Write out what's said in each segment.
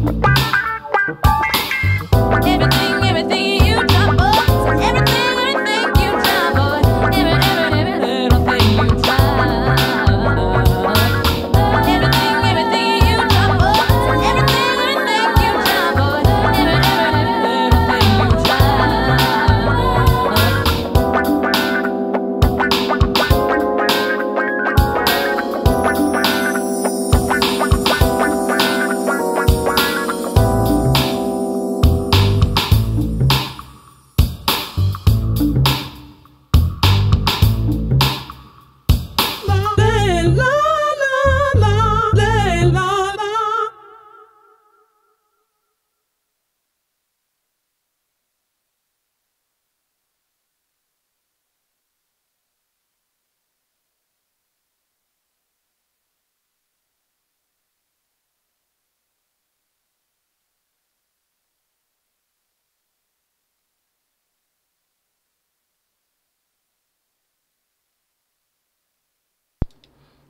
Everything you drop, oh, everything you drop, oh, every little thing you try. Everything you drop, oh, everything you drop, oh, every little thing you try.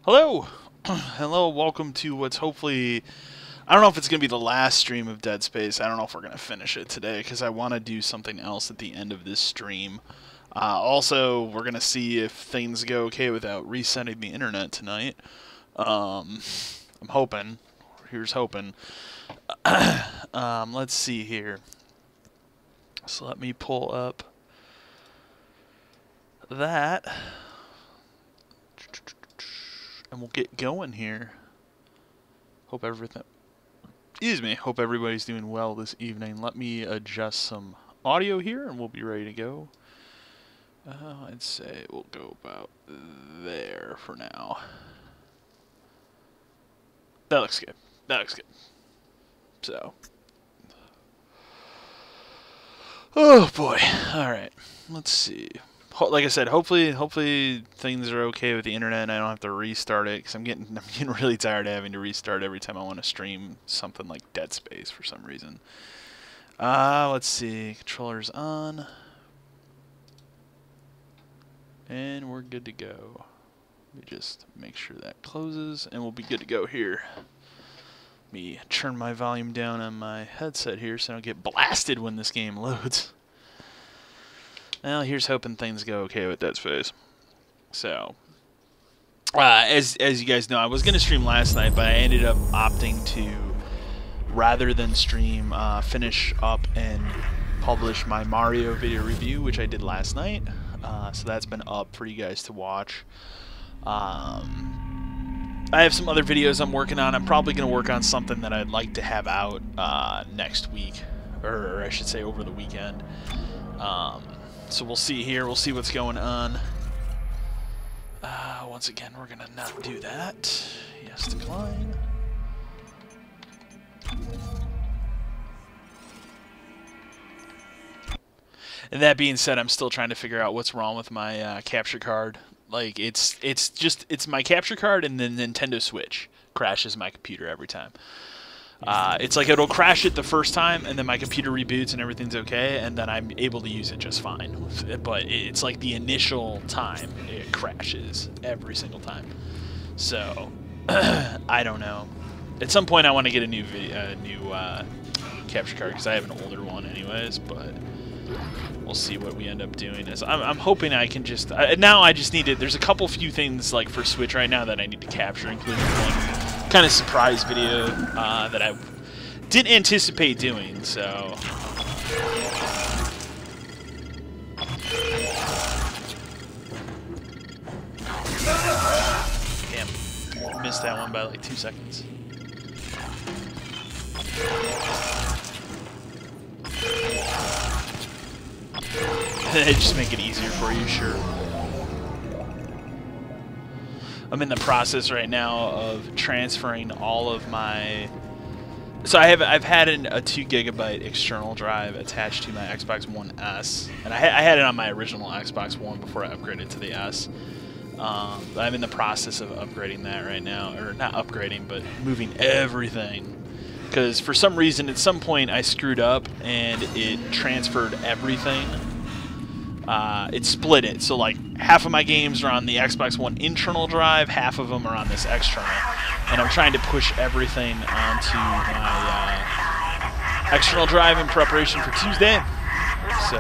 Hello! Hello, welcome to what's hopefully... I don't know if it's going to be the last stream of Dead Space. I don't know if we're going to finish it today, because I want to do something else at the end of this stream. Also, we're going to see if things go okay without resetting the internet tonight. I'm hoping. Here's hoping. Let's see here. So let me pull up that. And we'll get going here. Hope everything... Excuse me. Hope everybody's doing well this evening. Let me adjust some audio here, and we'll be ready to go. I'd say we'll go about there for now. That looks good. That looks good. So. Oh, boy. Alright. Let's see. Like I said, hopefully things are okay with the internet and I don't have to restart it, because I'm getting really tired of having to restart every time I want to stream something like Dead Space for some reason. Let's see, controllers on, and we're good to go. Let me just make sure that closes, and we'll be good to go here. Let me turn my volume down on my headset here so I don't get blasted when this game loads. Well, here's hoping things go okay with Dead Space. So, as you guys know, I was going to stream last night, but I ended up opting to, rather than stream, finish up and publish my Mario video review, which I did last night. So that's been up for you guys to watch. I have some other videos I'm working on. I'm probably going to work on something that I'd like to have out next week, or I should say over the weekend. So we'll see here. We'll see what's going on. Once again, we're going to not do that. Yes, decline. And that being said, I'm still trying to figure out what's wrong with my capture card. Like, it's my capture card, and then Nintendo Switch crashes my computer every time. It's like it'll crash it the first time, and then my computer reboots and everything's okay, and then I'm able to use it just fine. But it's like the initial time it crashes every single time. So I don't know. At some point, I want to get a new capture card, because I have an older one anyways. But we'll see what we end up doing. I'm hoping I can just now I just need to. There's a few things like for Switch right now that I need to capture, including one kind of surprise video that I didn't anticipate doing, so damn, missed that one by like 2 seconds. They just make it easier for you, sure. I'm in the process right now of transferring all of my... So I've had a 2 GB external drive attached to my Xbox One S, and I had it on my original Xbox One before I upgraded to the S. But I'm in the process of upgrading that right now, or not upgrading, but moving everything. Because for some reason, at some point, I screwed up and it transferred everything. It split it, so like half of my games are on the Xbox One internal drive, half of them are on this external, and I'm trying to push everything onto my external drive in preparation for Tuesday. So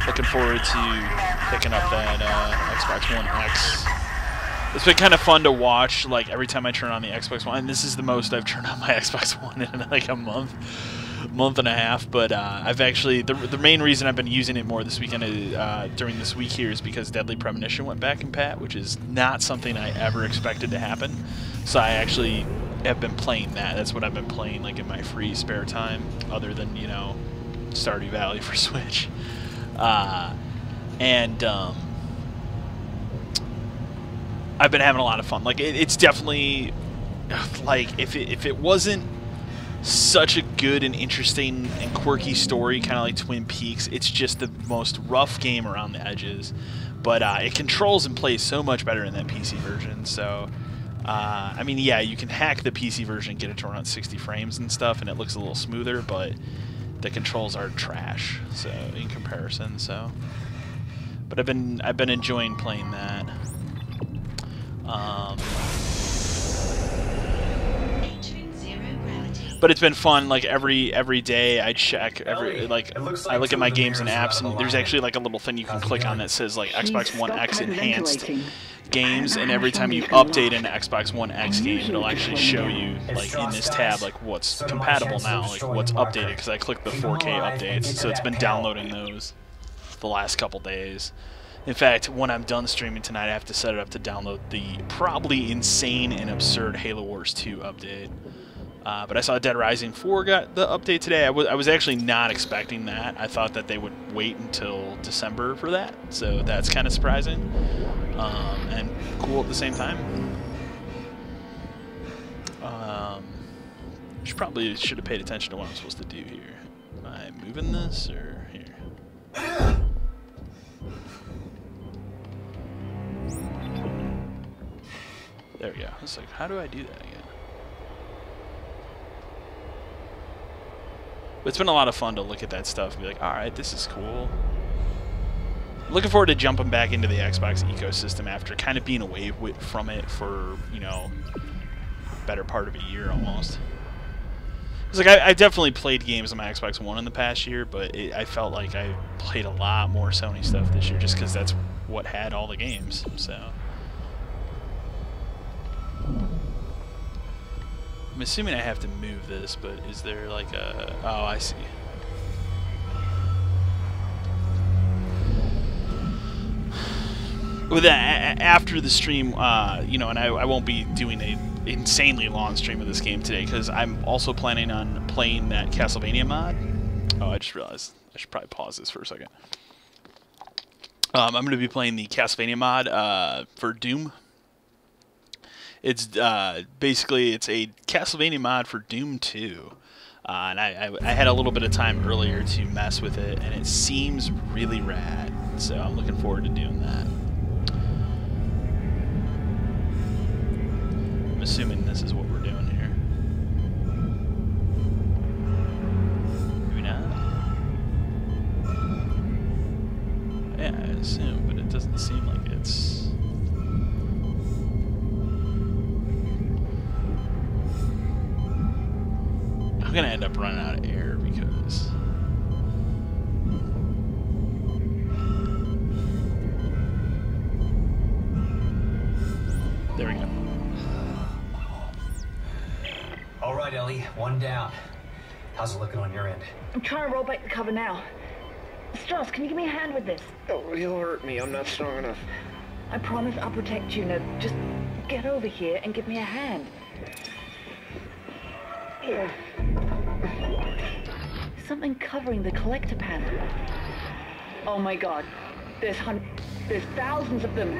looking forward to picking up that Xbox One X. It's been kind of fun to watch, like, every time I turn on the Xbox One. And this is the most I've turned on my Xbox One in like a month and a half. But I've actually, the main reason I've been using it more this weekend during this week here is because Deadly Premonition went back in pat, which is not something I ever expected to happen. So I actually have been playing that. That's what I've been playing, like, in my free spare time, other than, you know, Stardew Valley for Switch. I've been having a lot of fun. Like, it's definitely, like, if it wasn't such a good and interesting and quirky story, kind of like Twin Peaks, it's just the most rough game around the edges. But it controls and plays so much better in that PC version. So, I mean, yeah, you can hack the PC version and get it to run at 60 frames and stuff, and it looks a little smoother, but the controls are trash, so, in comparison. So, but I've been enjoying playing that. But it's been fun. Like, every day I check, I look at my games and apps, and there's actually like a little thing you can click on that says like Xbox One X enhanced games, and every time you update an Xbox One X game, it'll actually show you, like, in this tab, like, what's compatible now, like what's updated, because I clicked the 4K updates, so it's been downloading those the last couple days. In fact, when I'm done streaming tonight, I have to set it up to download the probably insane and absurd Halo Wars 2 update. But I saw Dead Rising 4 got the update today. I was actually not expecting that. I thought that they would wait until December for that, so that's kind of surprising and cool at the same time. Should have paid attention to what I'm supposed to do here. Am I moving this or here? There we go. It's like, how do I do that again? But it's been a lot of fun to look at that stuff and be like, alright, this is cool. I'm looking forward to jumping back into the Xbox ecosystem after kind of being away from it for, you know, better part of a year almost. It's like, I definitely played games on my Xbox One in the past year, but I felt like I played a lot more Sony stuff this year just because that's what had all the games, so. I'm assuming I have to move this, but is there like a... Oh, I see. With that, after the stream, you know, and I won't be doing a insanely long stream of this game today because I'm also planning on playing that Castlevania mod. Oh, I just realized I should probably pause this for a second. I'm going to be playing the Castlevania mod for Doom. It's basically it's a Castlevania mod for Doom 2, and I had a little bit of time earlier to mess with it, and it seems really rad. So I'm looking forward to doing that. I'm assuming this is what we're doing here. Maybe not. Yeah, I assume, but it doesn't seem like it's. I'm gonna end up running out of air because there we go. All right, Ellie, one down. How's it looking on your end? I'm trying to roll back the cover now. Strauss, can you give me a hand with this? Oh, you'll hurt me. I'm not strong enough. I promise I'll protect you. Now, just get over here and give me a hand. Here. Something covering the collector panel. Oh my god. There's thousands of them.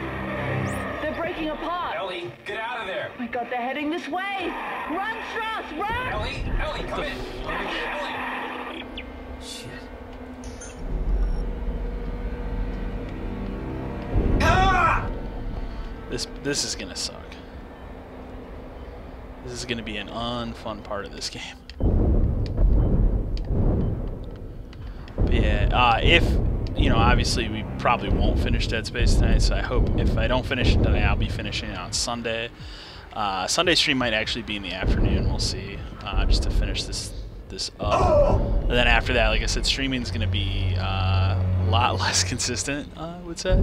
They're breaking apart. Ellie, get out of there! Oh my god, they're heading this way. Run, Strauss, run! Ellie, come in! Ellie! Shit. Ah! This is gonna suck. This is gonna be an unfun part of this game. But yeah, if you know, obviously we probably won't finish Dead Space tonight, so I hope if I don't finish it tonight, I'll be finishing it on Sunday. Sunday stream might actually be in the afternoon, we'll see, just to finish this this up. And then after that, like I said, streaming is going to be a lot less consistent, I would say.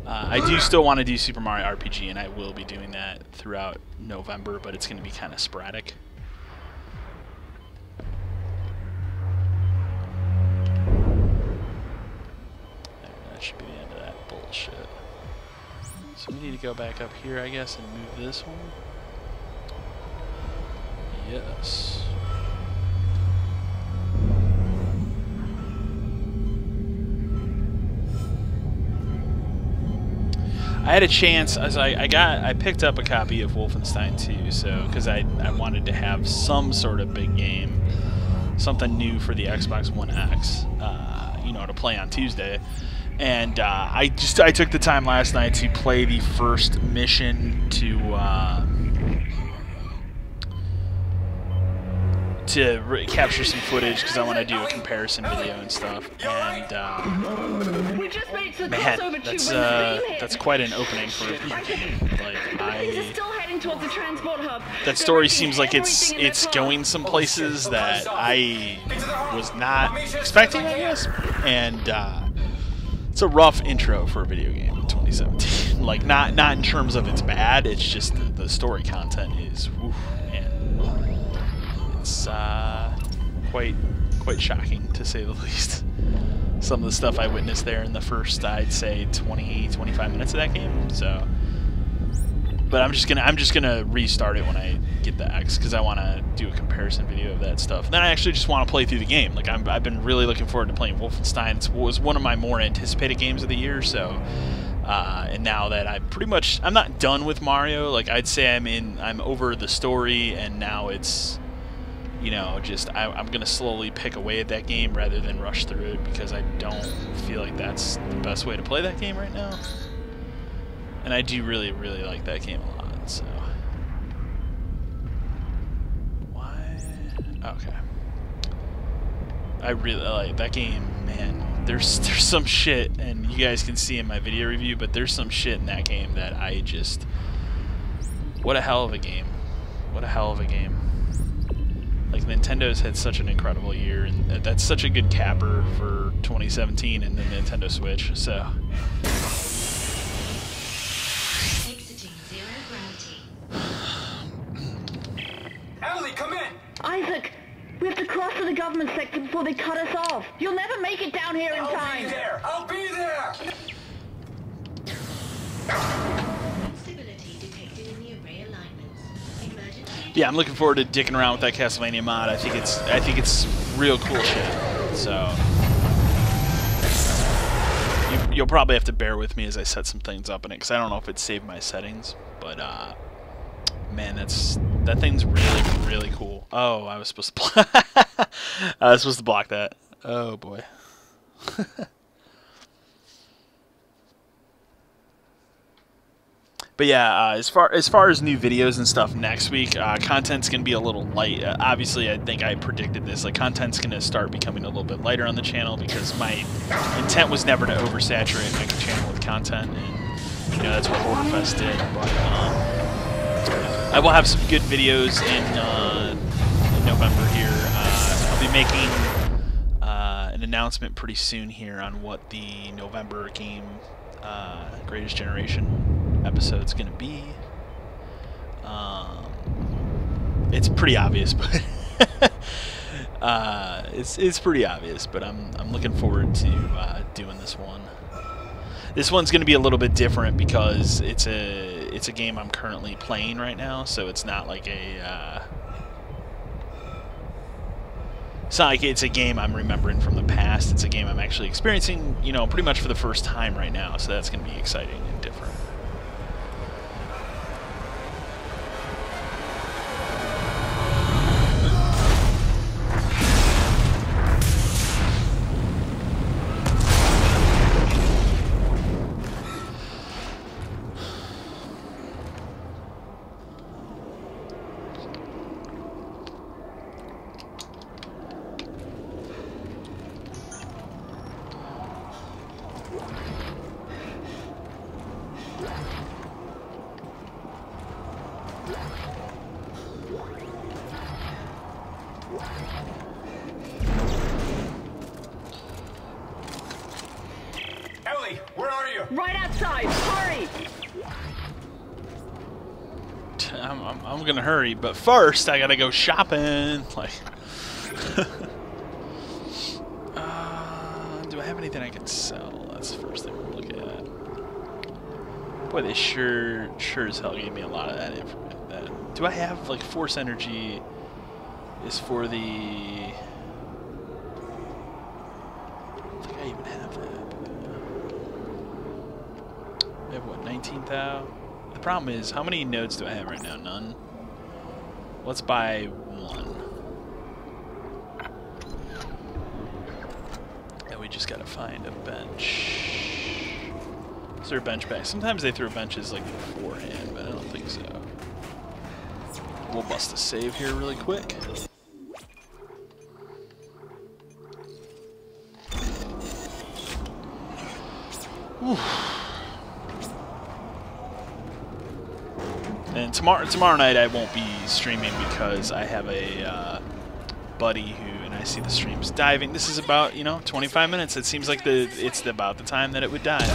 I do still want to do Super Mario RPG, and I will be doing that throughout November, but it's going to be kind of sporadic. That should be the end of that bullshit. So we need to go back up here, I guess, and move this one. Yes. I had a chance as I picked up a copy of Wolfenstein 2, so because I wanted to have some sort of big game, something new for the Xbox One X, you know, to play on Tuesday. And I took the time last night to play the first mission to capture some footage because I want to do a comparison video and stuff. And We just made some man, crossover tube that's quite an opening for like Things are still heading towards the transport hub. that story seems like it's going some places that I was not expecting, I guess. And it's a rough intro for a video game in 2017. Like not in terms of it's bad, it's just the story content is woof, man. It's quite shocking to say the least. Some of the stuff I witnessed there in the first, I'd say 20-25 minutes of that game. So, but I'm just gonna restart it when I get the X because I want to do a comparison video of that stuff. And then I actually just want to play through the game. Like I've been really looking forward to playing Wolfenstein. It was one of my more anticipated games of the year. So, and now that I'm not done with Mario. Like I'd say I'm over the story, and now it's, you know, just I'm gonna slowly pick away at that game rather than rush through it because I don't feel like that's the best way to play that game right now. And I do really like that game a lot. So why? Okay. I really like that game, man. There's some shit, and you guys can see in my video review, but there's some shit in that game that I just, what a hell of a game. What a hell of a game. Like, Nintendo's had such an incredible year, and that's such a good capper for 2017 and the Nintendo Switch, so. Exiting zero gravity. Emily, come in! Isaac, we have to cross to the government sector before they cut us off. You'll never make it down here in I'll time. be there! I'll be there! Instability detected in the array alignments. Emergency. Yeah, I'm looking forward to dicking around with that Castlevania mod. I think it's real cool shit. So you'll probably have to bear with me as I set some things up in it, because I don't know if it saved my settings, but man, that thing's really cool. Oh, I was supposed to block that. Oh boy. But yeah, as far as new videos and stuff next week, content's gonna be a little light. Obviously, I think I predicted this. Like, content's gonna start becoming a little bit lighter on the channel because my intent was never to oversaturate my channel with content, and you know that's what Horrorfest did. But I will have some good videos in November here. I'll be making an announcement pretty soon here on what the November game Greatest Generation episode's gonna be. It's pretty obvious, but it's pretty obvious. But I'm looking forward to doing this one. This one's gonna be a little bit different because it's a game I'm currently playing right now, so it's not like it's not like it's a game I'm remembering from the past. It's a game I'm actually experiencing, you know, pretty much for the first time right now. So that's gonna be exciting and different. Ellie, where are you? Right outside! Hurry! I'm gonna hurry, but first I gotta go shopping. Like, do I have anything I can sell? That's the first thing we're looking at. Boy, they sure as hell gave me a lot of that information. Do I have like force energy? Is for the. I don't think I even have that. I have what, 19,000? The problem is, how many nodes do I have right now? None. Let's buy one. And we just gotta find a bench. Is there a bench back? Sometimes they throw benches like beforehand, but I don't think so. We'll bust a save here really quick. Whew. And tomorrow night I won't be streaming because I have a buddy who, and I see the stream's diving. This is about, 25 minutes. It seems like it's about the time that it would dive.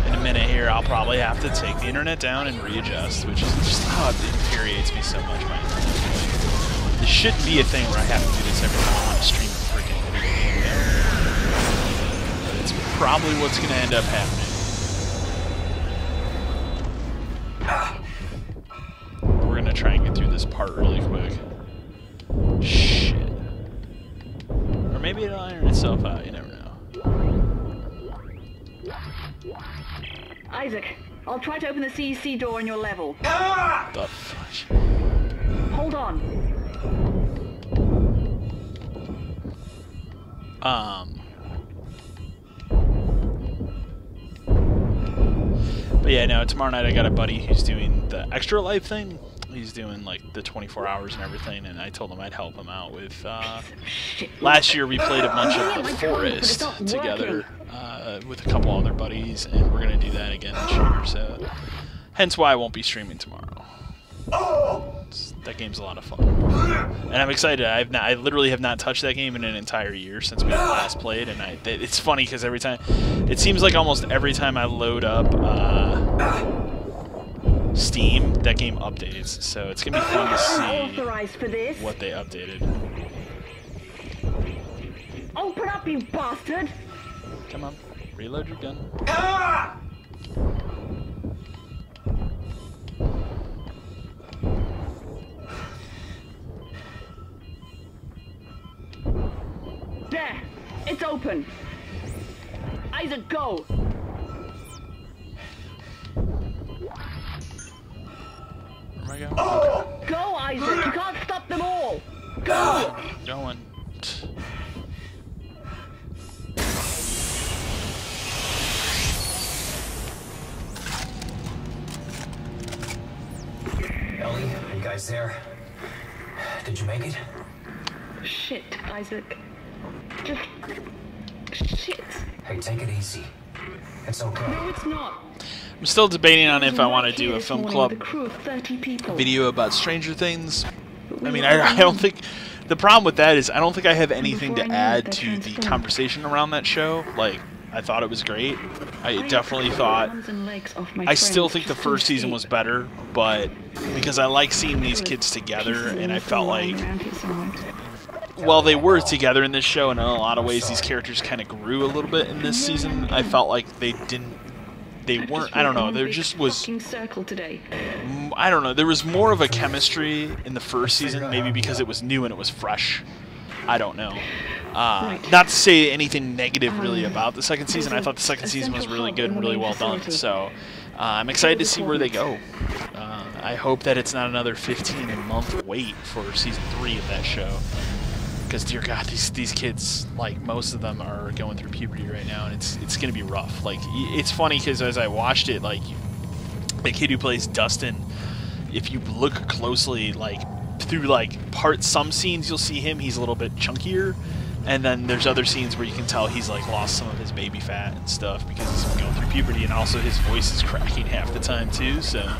In a minute here, I'll probably have to take the internet down and readjust, which is just, it infuriates me so much. My internet. This shouldn't be a thing where I have to do this every time I want to stream a freaking video game. But it's probably what's going to end up happening. We're gonna try and get through this part really quick. Shit. Or maybe it'll iron itself out, you never know. Isaac, I'll try to open the CEC door on your level. The fudge. Hold on. But yeah, no, tomorrow night I got a buddy who's doing the Extra Life thing. He's doing like the 24 hours and everything, and I told him I'd help him out with. Last year we played a bunch of The Forest together with a couple other buddies, and we're gonna do that again this year. So, hence why I won't be streaming tomorrow. That game's a lot of fun, and I'm excited. I literally have not touched that game in an entire year since we last played, and it's funny because every time, it seems like almost every time I load up Steam, that game updates. So it's gonna be fun to see what they updated. Open up, you bastard! Come on, reload your gun. There! It's open! Isaac, go! Where am I going? Okay. Go, Isaac! You can't stop them all! Go! Going. Ellie, are you guys there? Did you make it? Shit, Isaac. Just... shit. Hey, take it easy. It's okay. No, it's not. I'm still debating on if I want to do a film club The crew of 30 people. video about Stranger Things. I mean, I don't think... The problem with that is I don't think I have anything to add to the conversation around that show. Like, I thought it was great. I definitely thought... I still think the first season was better, but because I like seeing these kids together, and I felt like... While they were together in this show, and in a lot of ways these characters kind of grew a little bit in this season, I felt like they weren't, I don't know, there just was... I don't know, there was more of a chemistry in the first season, maybe because it was new and it was fresh. I don't know. Not to say anything negative really about the second season. I thought the second season was really good and really well done. So I'm excited to see where they go. I hope that it's not another 15-month wait for season 3 of that show. Because dear God, these kids, like most of them, are going through puberty right now, and it's gonna be rough. Like, it's funny because as I watched it, like the kid who plays Dustin, if you look closely, like through like some scenes you'll see he's a little bit chunkier, and then there's other scenes where you can tell he's like lost some of his baby fat and stuff because he's been going through puberty, and also his voice is cracking half the time too. So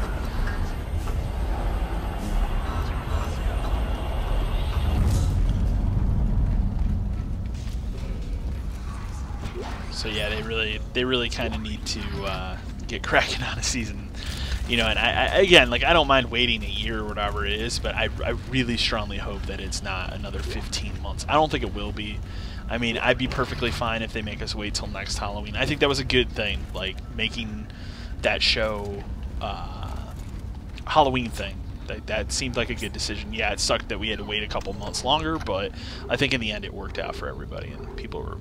So yeah, they really kind of need to get cracking on a season. You know, and I again, like, I don't mind waiting a year or whatever it is, but I really strongly hope that it's not another 15 months. I don't think it will be. I mean, I'd be perfectly fine if they make us wait till next Halloween. I think that was a good thing, like making that show Halloween thing. That seemed like a good decision. Yeah, it sucked that we had to wait a couple months longer, but I think in the end it worked out for everybody, and people were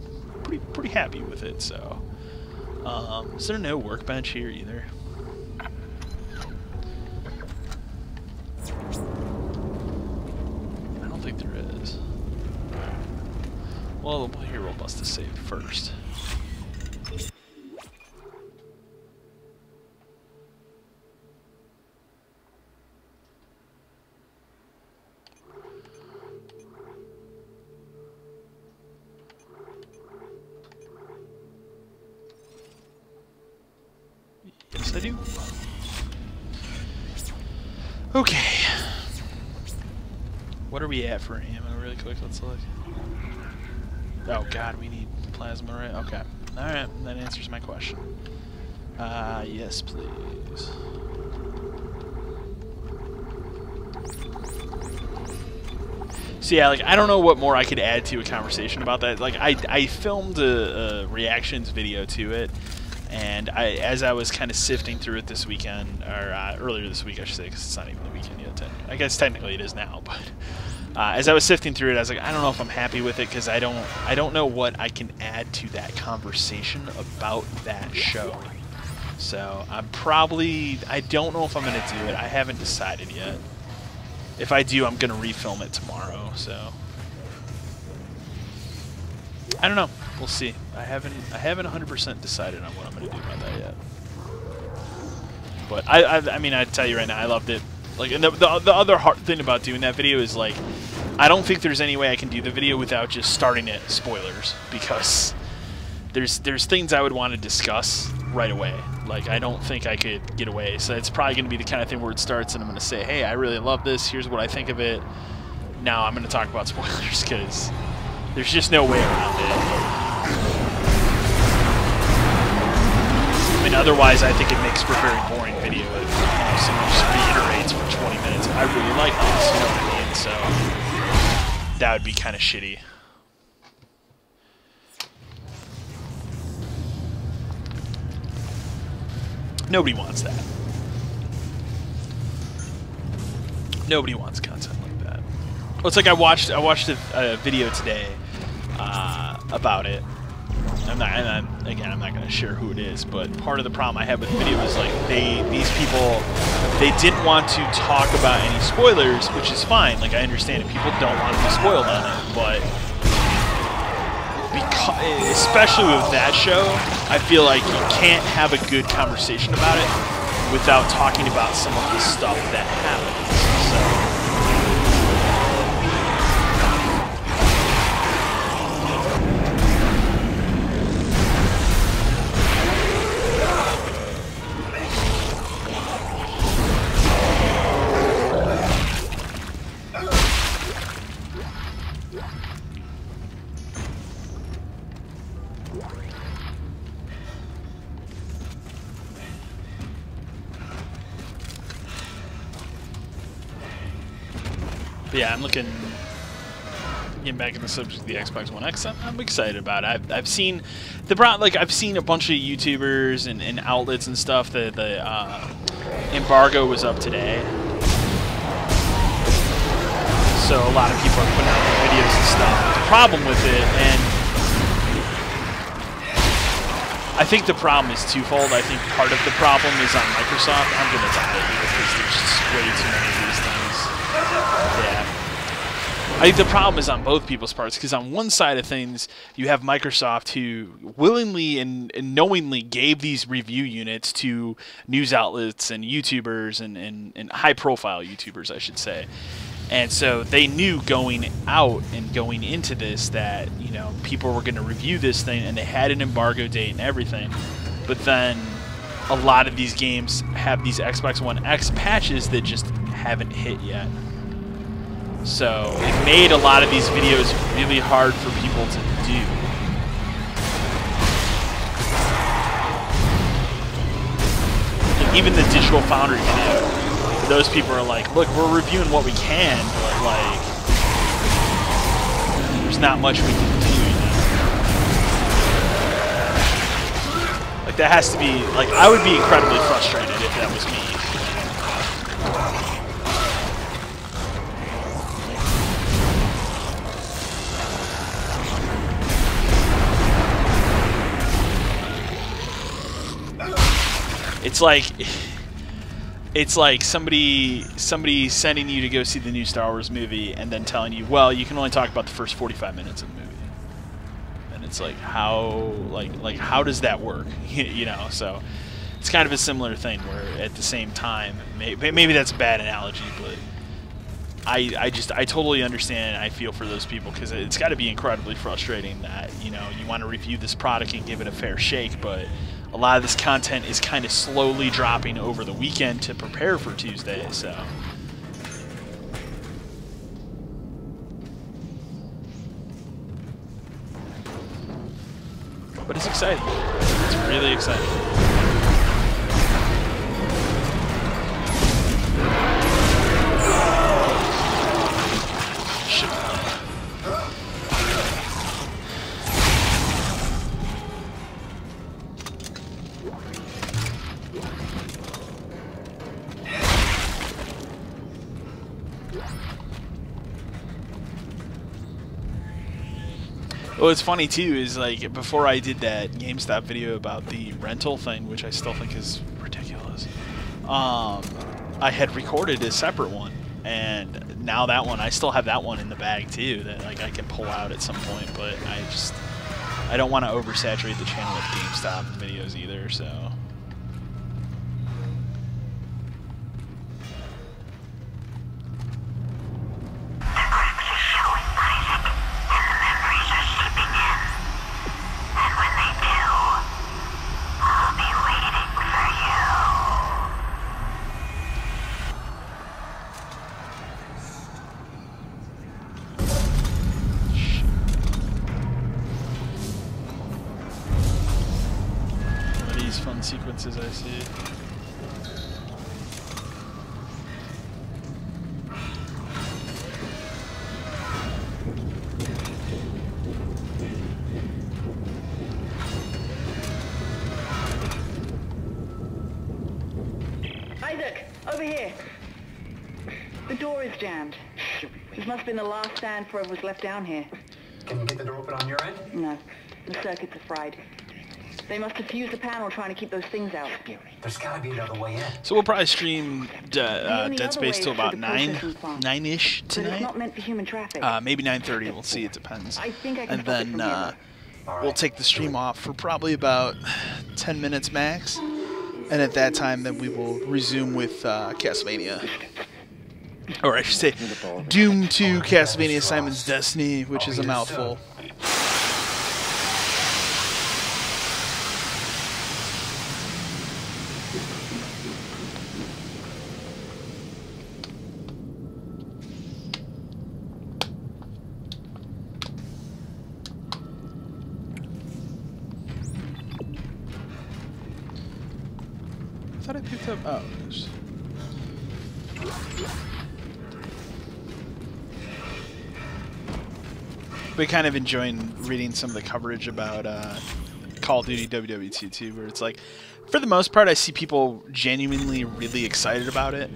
pretty happy with it. So, is there no workbench here either? I don't think there is. Well, here we'll bust the save first. Yes, I do. Okay. What are we at for ammo really quick? Let's look. Oh god, we need plasma, right? Okay. Alright, that answers my question. Yes, please. So yeah, like, I don't know what more I could add to a conversation about that. Like, I filmed a reactions video to it, and as I was kind of sifting through it this weekend, or earlier this week, I should say, because it's not even the weekend yet. I guess technically it is now, but as I was sifting through it, I was like, I don't know if I'm happy with it, because I don't know what I can add to that conversation about that show. So I don't know if I'm going to do it. I haven't decided yet. If I do, I'm going to refilm it tomorrow. So I don't know. We'll see. I haven't 100% decided on what I'm going to do about that yet. But I mean, I tell you right now, I loved it. Like, and the other hard thing about doing that video is, like, I don't think there's any way I can do the video without just starting at spoilers, because there's things I would want to discuss right away. Like, I don't think I could get away. So it's probably going to be the kind of thing where it starts and I'm going to say, hey, I really love this. Here's what I think of it. Now I'm going to talk about spoilers, because there's just no way around it. I mean, otherwise, I think it makes for a very boring video if someone just reiterates for 20 minutes. I really like this, you know what I mean? So that would be kind of shitty. Nobody wants that. Nobody wants content like that. Well, it's like I watched a video today about it. I'm not going to share who it is, but part of the problem I have with the video is, like, these people, they didn't want to talk about any spoilers, which is fine. Like, I understand it. People don't want to be spoiled on it, but especially with that show, I feel like you can't have a good conversation about it without talking about some of the stuff that happens. So but yeah, I'm getting back in the subject of the Xbox One X. I'm excited about it. I've seen I've seen a bunch of YouTubers and outlets and stuff that the embargo was up today, so a lot of people are putting out videos and stuff. The problem with it, and I think the problem is twofold. I think part of the problem is on Microsoft. I'm gonna die here because there's just way too many of these things. Yeah. I think the problem is on both people's parts, because on one side of things, you have Microsoft, who willingly and knowingly gave these review units to news outlets and YouTubers and high-profile YouTubers, I should say. And so they knew going out and going into this that, you know, people were going to review this thing, and they had an embargo date and everything. But then a lot of these games have these Xbox One X patches that just haven't hit yet. So it made a lot of these videos really hard for people to do. even the Digital Foundry video, those people are like, look, we're reviewing what we can, but like, there's not much we can do. Like, that has to be, like, I would be incredibly frustrated if that was me. It's like somebody sending you to go see the new Star Wars movie and then telling you, well, you can only talk about the first 45 minutes of the movie. And it's like, how how does that work? You know, so it's kind of a similar thing where at the same time, maybe that's a bad analogy, but I totally understand and I feel for those people, because it's got to be incredibly frustrating that, you know, you want to review this product and give it a fair shake, but a lot of this content is kind of slowly dropping over the weekend to prepare for Tuesday, so. But it's exciting. It's really exciting. What's funny too is, like, before I did that GameStop video about the rental thing, which I still think is ridiculous, I had recorded a separate one, and now that one, I still have that one in the bag too, that like I can pull out at some point, but I don't want to oversaturate the channel with GameStop videos either, so. Fun sequences I see. Isaac, over here. The door is jammed. This must have been the last stand for whoever was left down here. Can you get the door open on your end? No, the circuits are fried. They must have fused the panel trying to keep those things out. There's gotta be another way in. So we'll probably stream Dead Space till about 9-ish But it's tonight. not meant for human traffic. Maybe 9:30. We'll see. It depends. I think I can And stop it then from here, we'll take the stream off for probably about 10 minutes max. And at that time, then we will resume with Castlevania. Or I should say, Doom 2 Castlevania Simon's Destiny, which is a mouthful. I thought I picked up. Oh, there's. Been kind of enjoying reading some of the coverage about Call of Duty WW2 too, where it's like, for the most part, I see people genuinely really excited about it,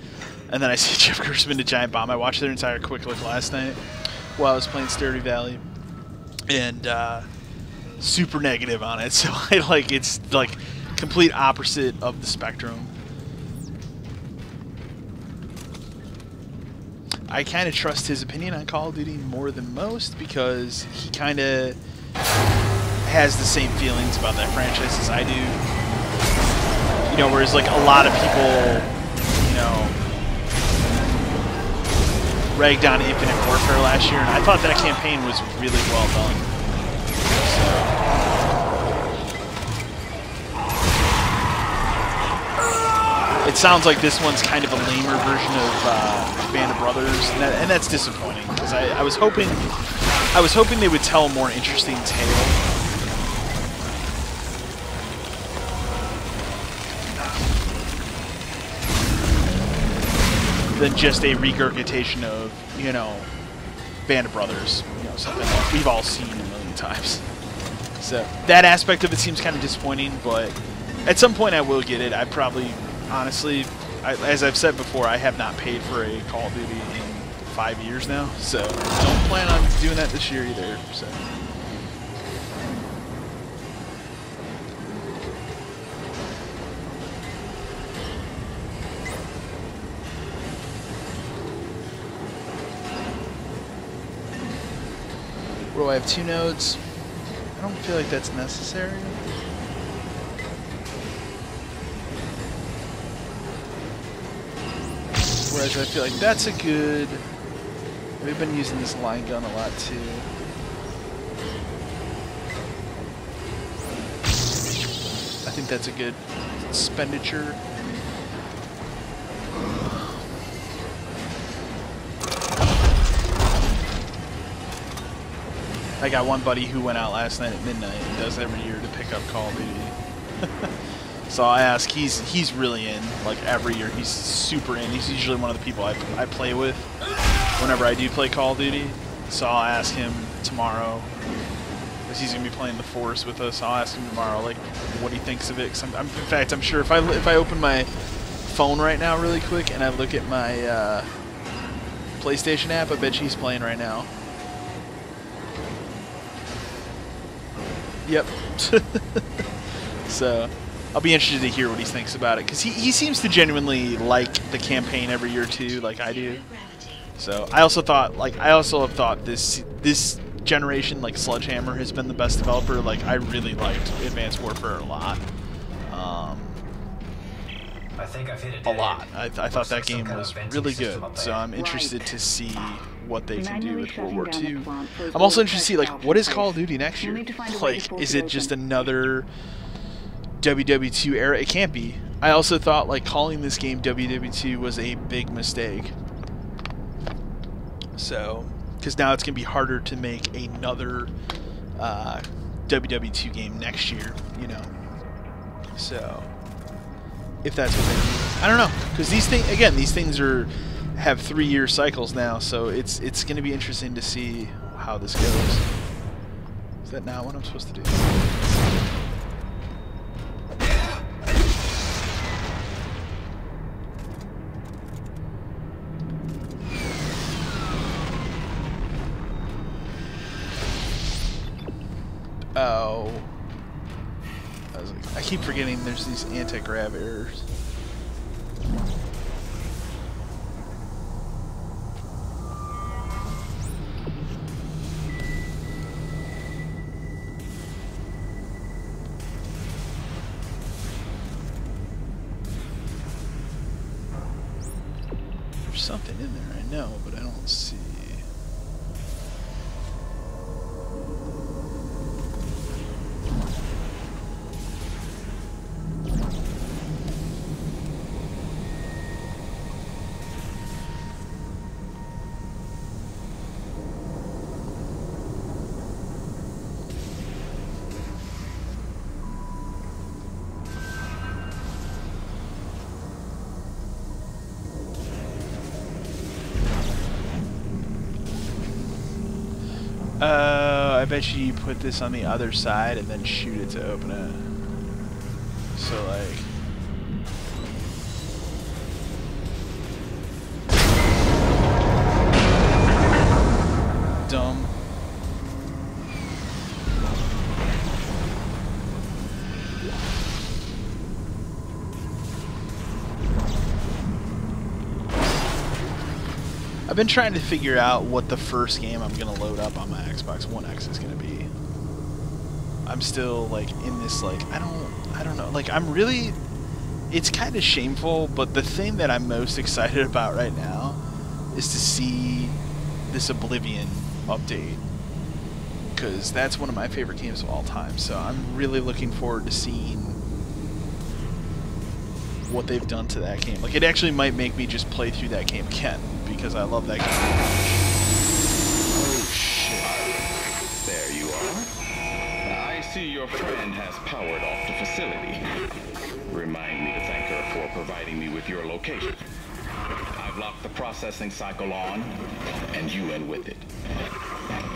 and then I see Jeff Gerstmann to Giant Bomb. I watched their entire quick look last night while I was playing Stardew Valley, and super negative on it. So it's like complete opposite of the spectrum. I kind of trust his opinion on Call of Duty more than most, because he kind of has the same feelings about that franchise as I do. You know, whereas like a lot of people, you know, ragged on Infinite Warfare last year, and I thought that campaign was really well done. So. It sounds like this one's kind of a lamer version of Band of Brothers, and that's disappointing, because I was hoping they would tell a more interesting tale. than just a regurgitation of, you know, Band of Brothers, you know, something that we've all seen a million times. So that aspect of it seems kind of disappointing, but at some point I will get it. I probably, honestly, as I've said before, I have not paid for a Call of Duty in 5 years now, so don't plan on doing that this year either. So. Where do I have 2 nodes? I don't feel like that's necessary. Whereas I feel like that's a good... We've been using this line gun a lot too. I think that's a good expenditure. I got one buddy who went out last night at midnight and does every year to pick up Call of Duty. So I ask, he's really in, like every year, he's super in. He's usually one of the people I play with whenever I do play Call of Duty. So I'll ask him tomorrow, because he's going to be playing the Force with us. I'll ask him tomorrow, like, what he thinks of it. Cause in fact, I'm sure if I open my phone right now really quick and I look at my PlayStation app, I bet you he's playing right now. Yep. So I'll be interested to hear what he thinks about it, because he seems to genuinely like the campaign every year too, like I do. So I also have thought this generation, like Sledgehammer has been the best developer. Like I really liked Advanced Warfare a lot. I think I've hit a A dead lot. end. I thought that Looks like some game kind of was venting really system good. up So there. I'm interested to see what they can do Manually with World shutting War down the II. plant for I'm also its interested to see, like, own what is place. Call of Duty next We'll year? need to find a way to Like, force is it it just open. another WW2 era? It can't be. I also thought, like, calling this game WW2 was a big mistake. So, because now it's going to be harder to make another WW2 game next year, you know. So, if that's what they do. I don't know, because these things have 3-year cycles now, so it's going to be interesting to see how this goes. Is that not what I'm supposed to do? Oh. I keep forgetting there's these anti-grav errors. There's something in there, I know, but I don't see. I bet you put this on the other side and then shoot it to open it. So like... Dumb. I've been trying to figure out what the first game I'm gonna load up on my Xbox One X is gonna be. I'm still like in this like I don't know, like I'm really, it's kind of shameful, but the thing that I'm most excited about right now is to see this Oblivion update, because that's one of my favorite games of all time. So I'm really looking forward to seeing what they've done to that game. Like it actually might make me just play through that game again, because I love that game. Oh shit. There you are. I see your friend has powered off the facility. Remind me to thank her for providing me with your location. I've I've locked the processing cycle on, and you in with it.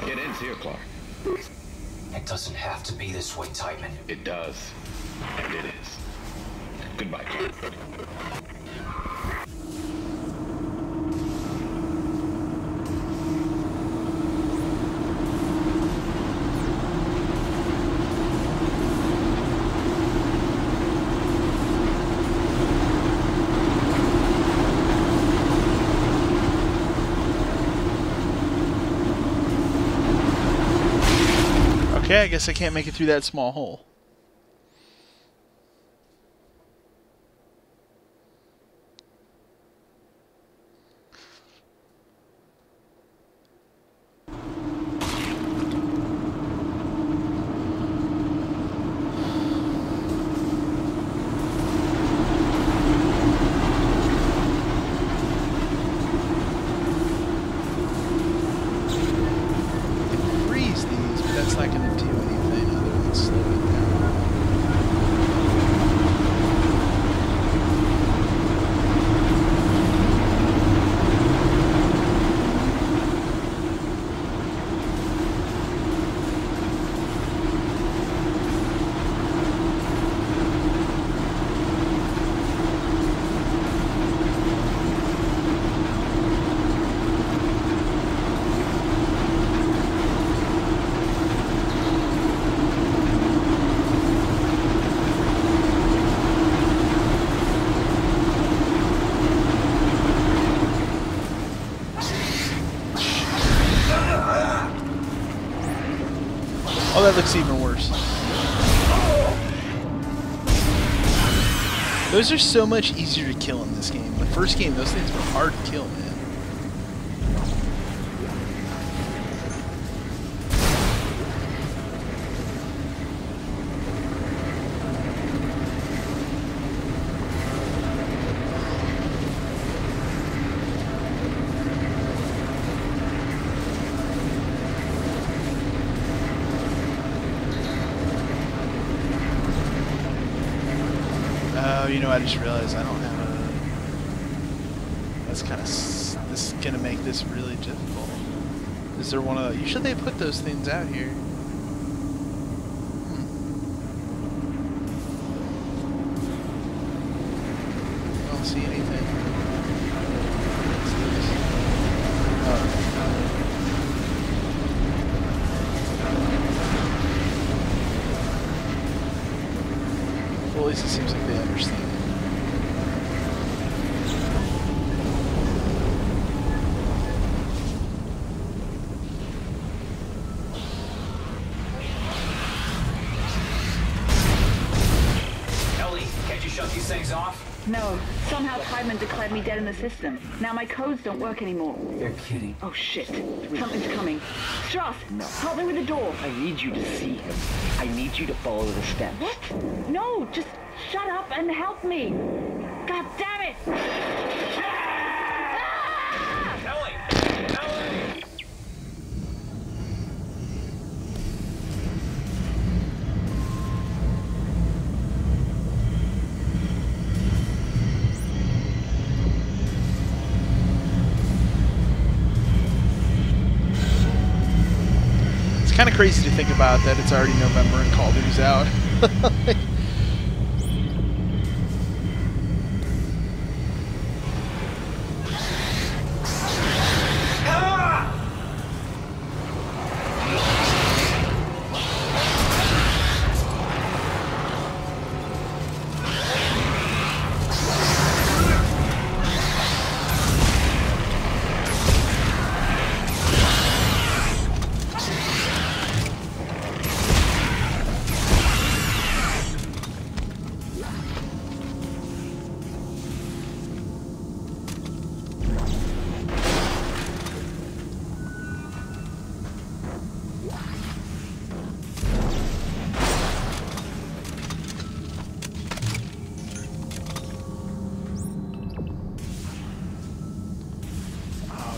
It ends here, Clark. It doesn't have to be this way, Tideman. It does, and it is. Goodbye, Clark. Okay, I guess I can't make it through that small hole. Freeze these, but that's not going to do anything other than slow it down. Oh, that looks even worse. Those are so much easier to kill in this game. The first game, those things were hard to kill, man. Oh, you know, I just realized I don't have a... That's kind of... This is going to make this really difficult. Is there one of the... Usually they put those things out here. I don't see anything. What's this? Well, at least it seems like they understand it. Ellie, can't you shut these things off? No, somehow Tideman declared me dead in the system. Now my codes don't work anymore. You're kidding. Oh shit, something's coming. Strauss, help me with the door. I need you to see him. I need you to follow the steps. What? No, just shut up and help me. God damn it! Ellie! Ellie! It's kind of crazy to think about that it's already November and Call of Duty's out.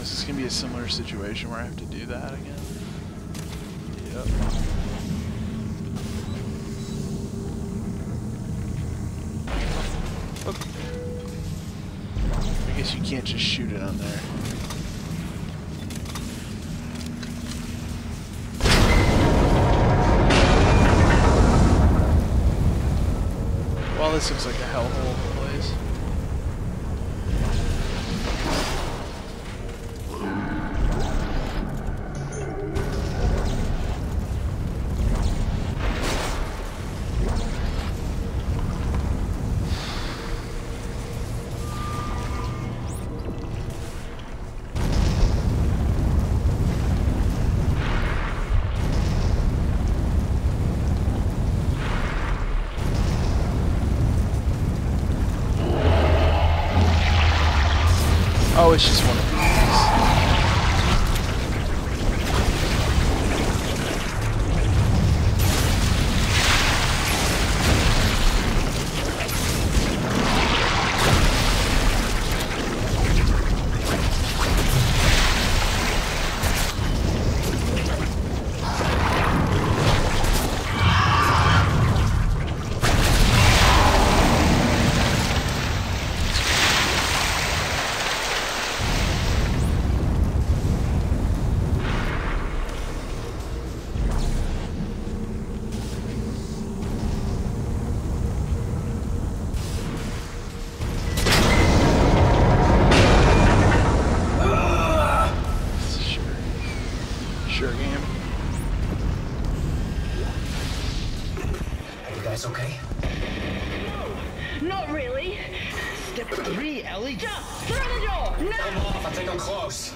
Is this going to be a similar situation where I have to do that again? Yep. I guess you you can't just shoot it on there. Well, this looks like a hellhole of a place. Oh, it's just one of these. Sure game. Are you guys okay? Not really. Step 3, Ellie. Jump through the door. Come Now. off, I think I'm close.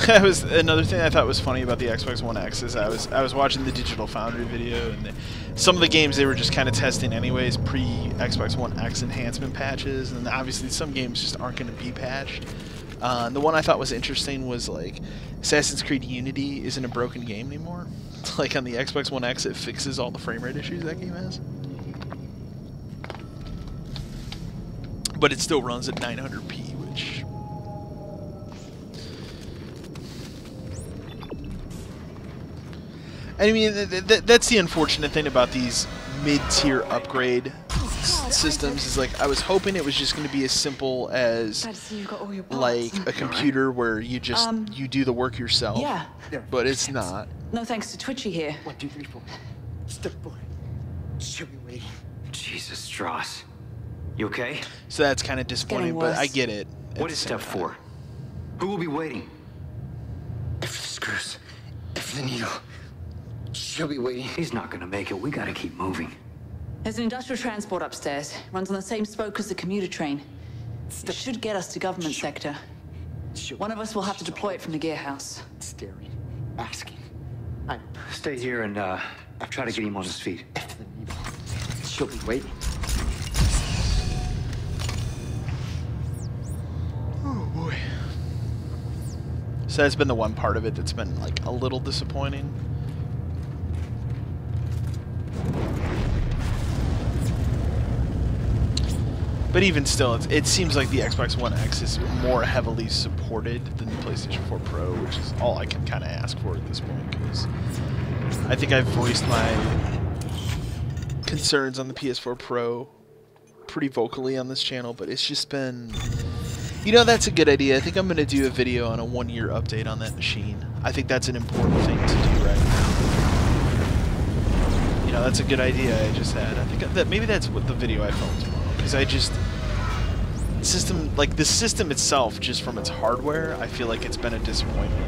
That was another thing I thought was funny about the Xbox One X is I was watching the Digital Foundry video, and some of the games they were just kind of testing anyways, pre-Xbox One X enhancement patches, and obviously some games just aren't going to be patched. The one I thought was interesting was like Assassin's Creed Unity isn't a broken game anymore. Like on the Xbox One X, it fixes all the frame rate issues that game has, but it still runs at 900p, which. I mean, that's the unfortunate thing about these mid-tier upgrade systems is like I was hoping it was just going to be as simple as like a computer where you just you do the work yourself. Yeah. But it's not. No thanks to Twitchy here. 1, 2, 3, 4. Step 4. She'll be waiting. Jesus, Strauss. You okay? So that's kind of disappointing, but I get it. What is step 4? Who will be waiting? If the screws, if the needle, she'll be waiting. He's not gonna make it. We gotta keep moving. There's an industrial transport upstairs. Runs on the same spoke as the commuter train. It should get us to government sector. One of us will have to deploy it from the gear house. Staring, asking. Stay here and try to get him on his feet. If the needle, she'll be waiting. Oh boy. So that's been the one part of it that's been like a little disappointing. But even still, it seems like the Xbox One X is more heavily supported than the PlayStation 4 Pro, which is all I can kind of ask for at this point, because I think I've voiced my concerns on the PS4 Pro pretty vocally on this channel, but it's just been... You know, that's a good idea. I think I'm going to do a video on a 1-year update on that machine. I think that's an important thing to do right now. You know, that's a good idea I just had. I think that maybe that's what the video I filmed tomorrow. Because I just... the system itself, just from its hardware, I feel like it's been a disappointment.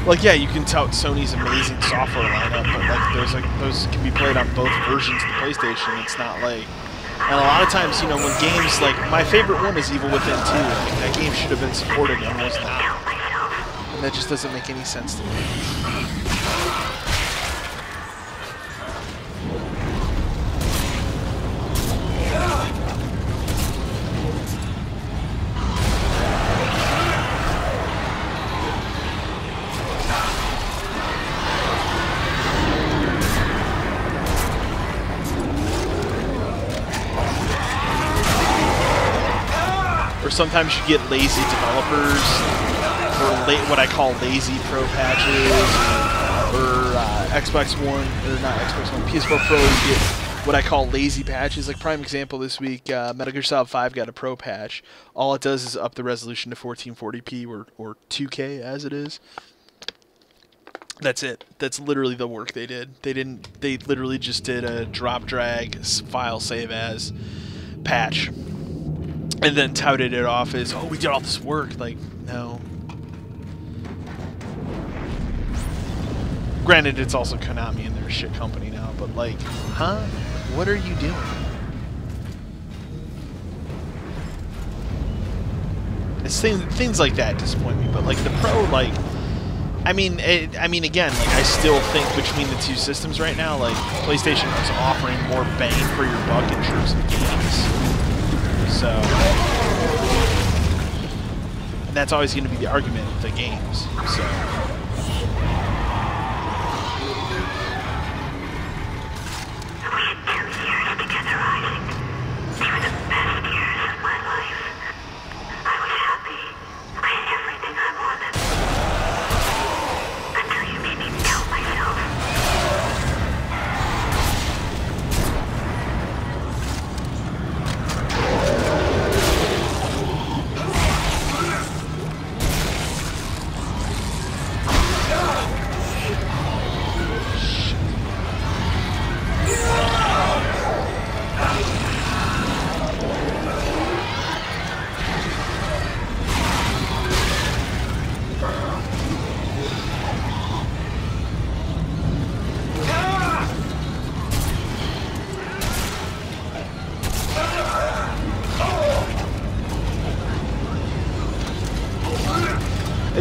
Like, yeah, you can tout Sony's amazing software lineup, but those can be played on both versions of the PlayStation. It's not like, and a lot of times, you know, when games like my favorite one is Evil Within 2. Like, that game should have been supported and was not, and that just doesn't make any sense to me. sometimes you get lazy developers, or what I call lazy pro patches, or Xbox One, or not Xbox One, PS4 Pro, you get what I call lazy patches. Like prime example this week, Metal Gear Solid 5 got a pro patch. All it does is up the resolution to 1440p or 2K as it is. That's it. That's literally the work they did. They literally just did a drop drag file save as patch, and then touted it off as, oh, we did all this work. Like, no. Granted, it's also Konami and they're a shit company now, but like, huh? What are you doing? It's things like that disappoint me, but like the Pro, like, I mean, again, like I still think between the two systems right now, like PlayStation is offering more bang for your buck in terms of games. So, and that's always going to be the argument with the games. So.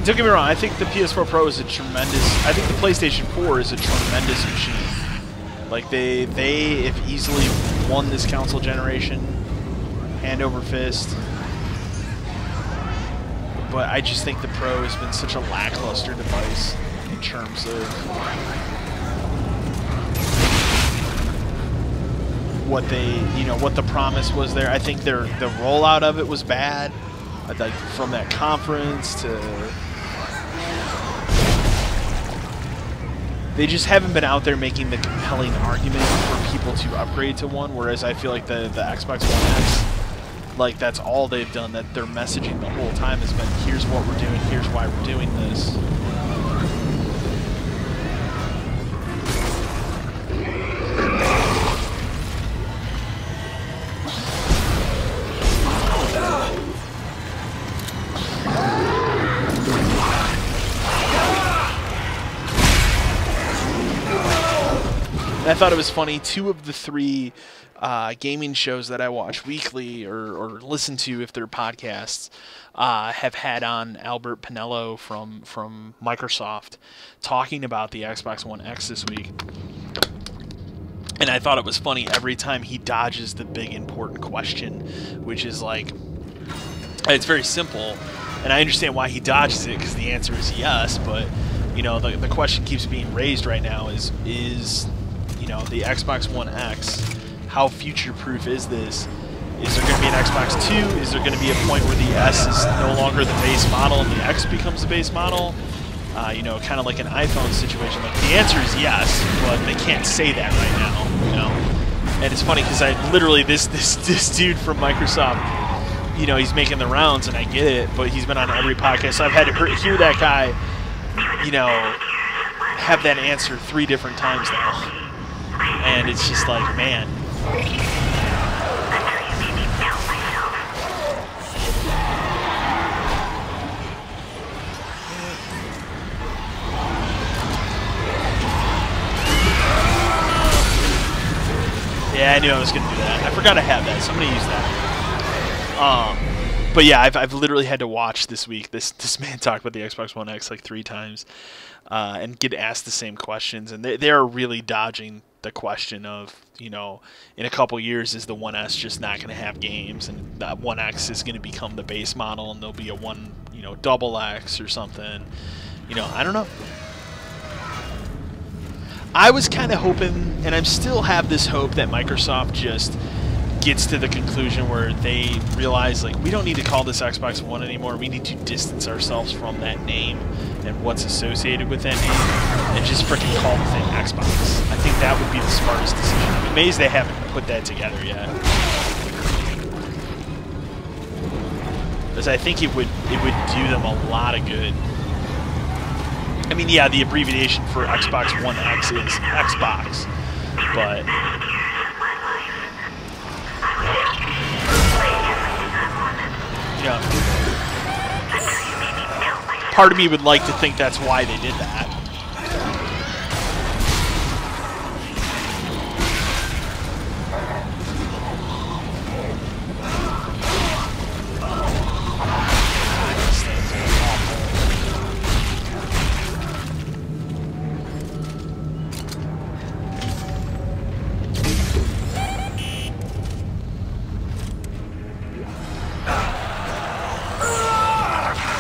Don't get me wrong, I think the PS4 Pro is a tremendous... I think the PlayStation 4 is a tremendous machine. Like, they have easily won this console generation, hand over fist. But I just think the Pro has been such a lackluster device in terms of what they, what the promise was there. I think the rollout of it was bad. Like, from that conference to... They just haven't been out there making the compelling argument for people to upgrade to one, whereas I feel like the Xbox One X, like, that's all they've done, that their messaging the whole time has been, here's what we're doing, here's why we're doing this. And I thought it was funny, 2 of the 3 gaming shows that I watch weekly or listen to if they're podcasts have had on Albert Pinello from Microsoft talking about the Xbox One X this week. And I thought it was funny every time he dodges the big important question, which is like, it's very simple, and I understand why he dodges it because the answer is yes, but the question keeps being raised right now is the Xbox One X, how future-proof is this? Is there going to be an Xbox 2? Is there going to be a point where the S is no longer the base model and the X becomes the base model? Kind of like an iPhone situation. Like, the answer is yes, but they can't say that right now, And it's funny because I literally, this dude from Microsoft, he's making the rounds, and I get it, but he's been on every podcast, so I've had to hear that guy, have that answer 3 different times now. And it's just like, man. Yeah, I knew I was going to do that. I forgot I had that. Somebody used that. But yeah, I've literally had to watch this week this man talk about the Xbox One X like 3 times and get asked the same questions. And they are really dodging the question of, in a couple years, is the One S just not going to have games, and that One X is going to become the base model, and there'll be a double X or something. I don't know. I was kind of hoping, and I still have this hope, that Microsoft just gets to the conclusion where they realize, like, we don't need to call this Xbox One anymore. We need to distance ourselves from that name and what's associated with that name and just freaking call the thing Xbox. I think that would be the smartest decision. I'm amazed they haven't put that together yet. Because I think it would do them a lot of good. I mean, yeah, the abbreviation for Xbox One X is Xbox, but yeah, part of me would like to think that's why they did that.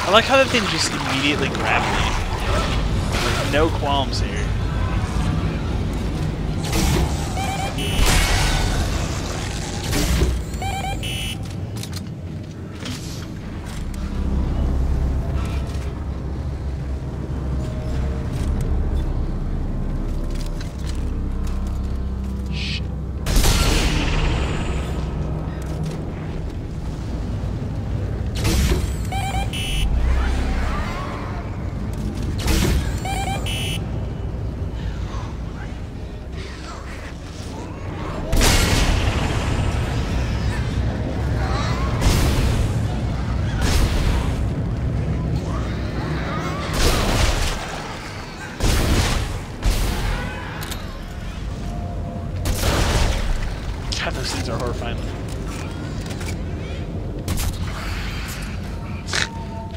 I like how that thing just immediately grabbed me. With no qualms here. God, those things are horrifying.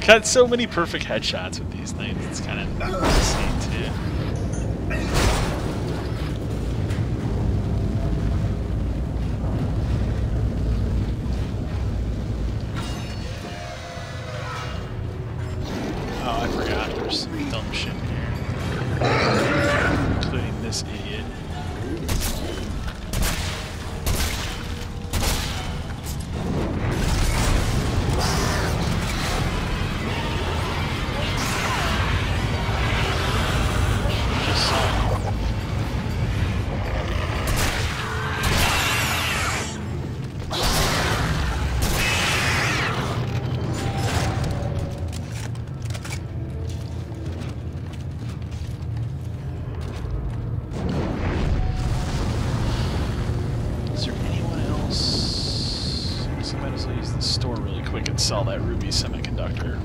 Got so many perfect headshots with these things. It's kind of insane too. Oh, I forgot. There's some dumb shit here, including this idiot. Sell that ruby semiconductor.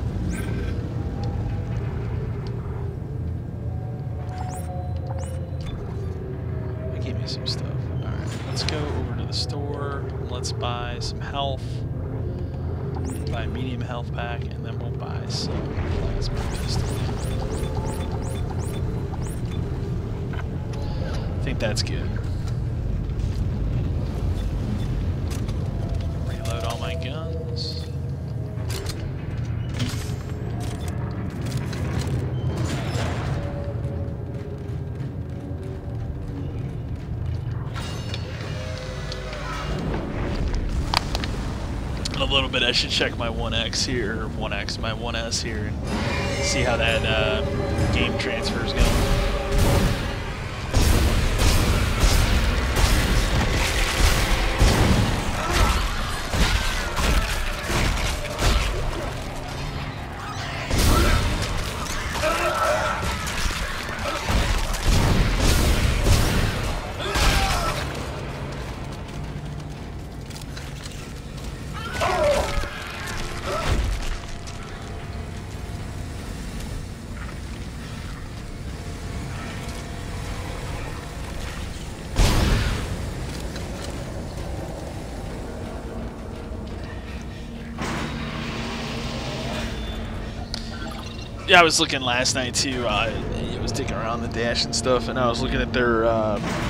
They gave me some stuff. Alright, let's go over to the store. Let's buy some health. Buy a medium health pack, and then we'll buy some plasma pistol. I think that's good. Reload all my guns. A little bit, I should check my 1X here, or 1X, my 1S here, and see how that game transfer is going. Yeah, I was looking last night too. I was digging around the dash and stuff, and I was looking at their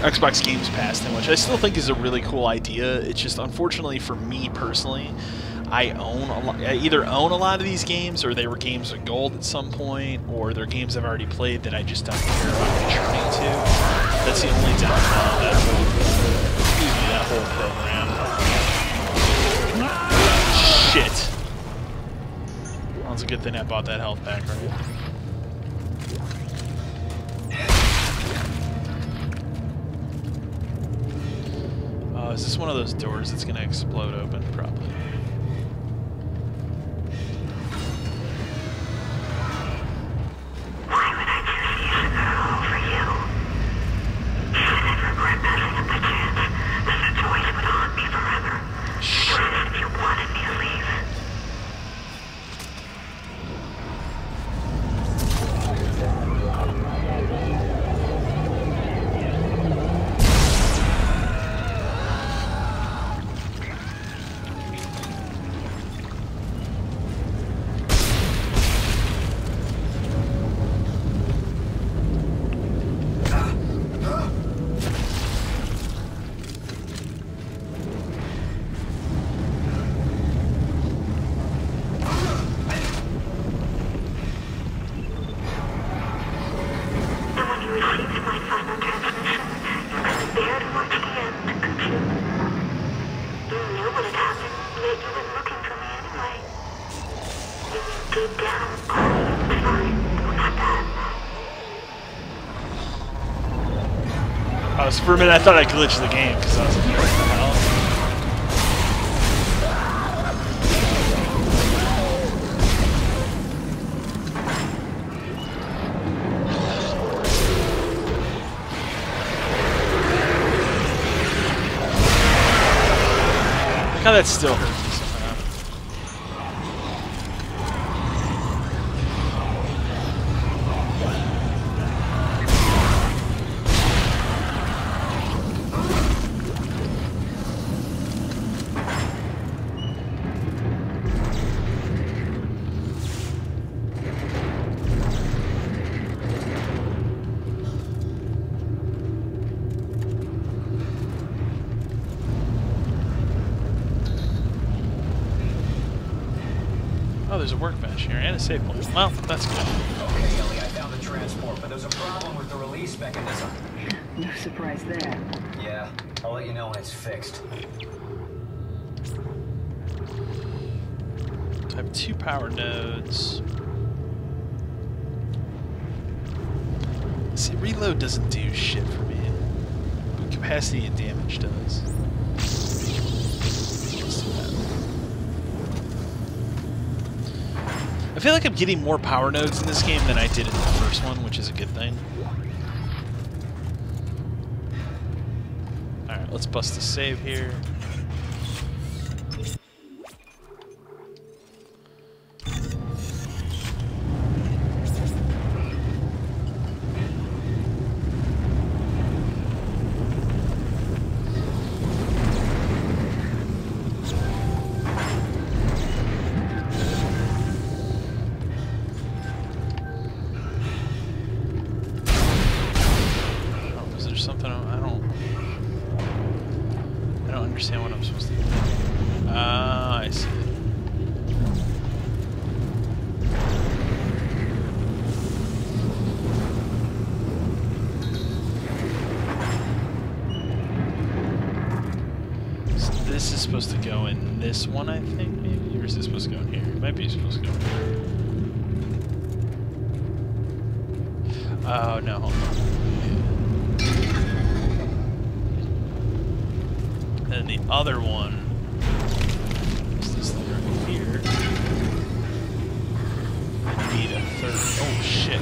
Xbox Games Pass thing, which I still think is a really cool idea. It's just, unfortunately for me personally, I either own a lot of these games, or they were games of gold at some point, or they're games I've already played that I just don't care about returning to. That's the only downfall of that whole program. good thing I bought that health pack, right? Is this one of those doors that's gonna explode open? Probably. Why would I choose to use a girl over you? Should I regret passing up the chance? This situation would haunt me forever. What if you wanted me to leave? For a minute, I thought I glitched the game because I was like, what the hell? Look how that still hurts me somehow. Oh, there's a workbench here and a save point. Well, that's good. Okay, Ellie, I found the transport, but there's a problem with the release mechanism. No surprise there. Yeah, I'll let you know when it's fixed. Type 2 power nodes. See, reload doesn't do shit for me. But capacity and damage does. I feel like I'm getting more power nodes in this game than I did in the first one, which is a good thing. Alright, let's bust a save here. Understand what I'm supposed to do. I see. So this is supposed to go in this one, I think, maybe? Or is this supposed to go in here? It might be supposed to go in here. Oh, no, hold on. And the other one is this thing right here. I need a third. Oh shit.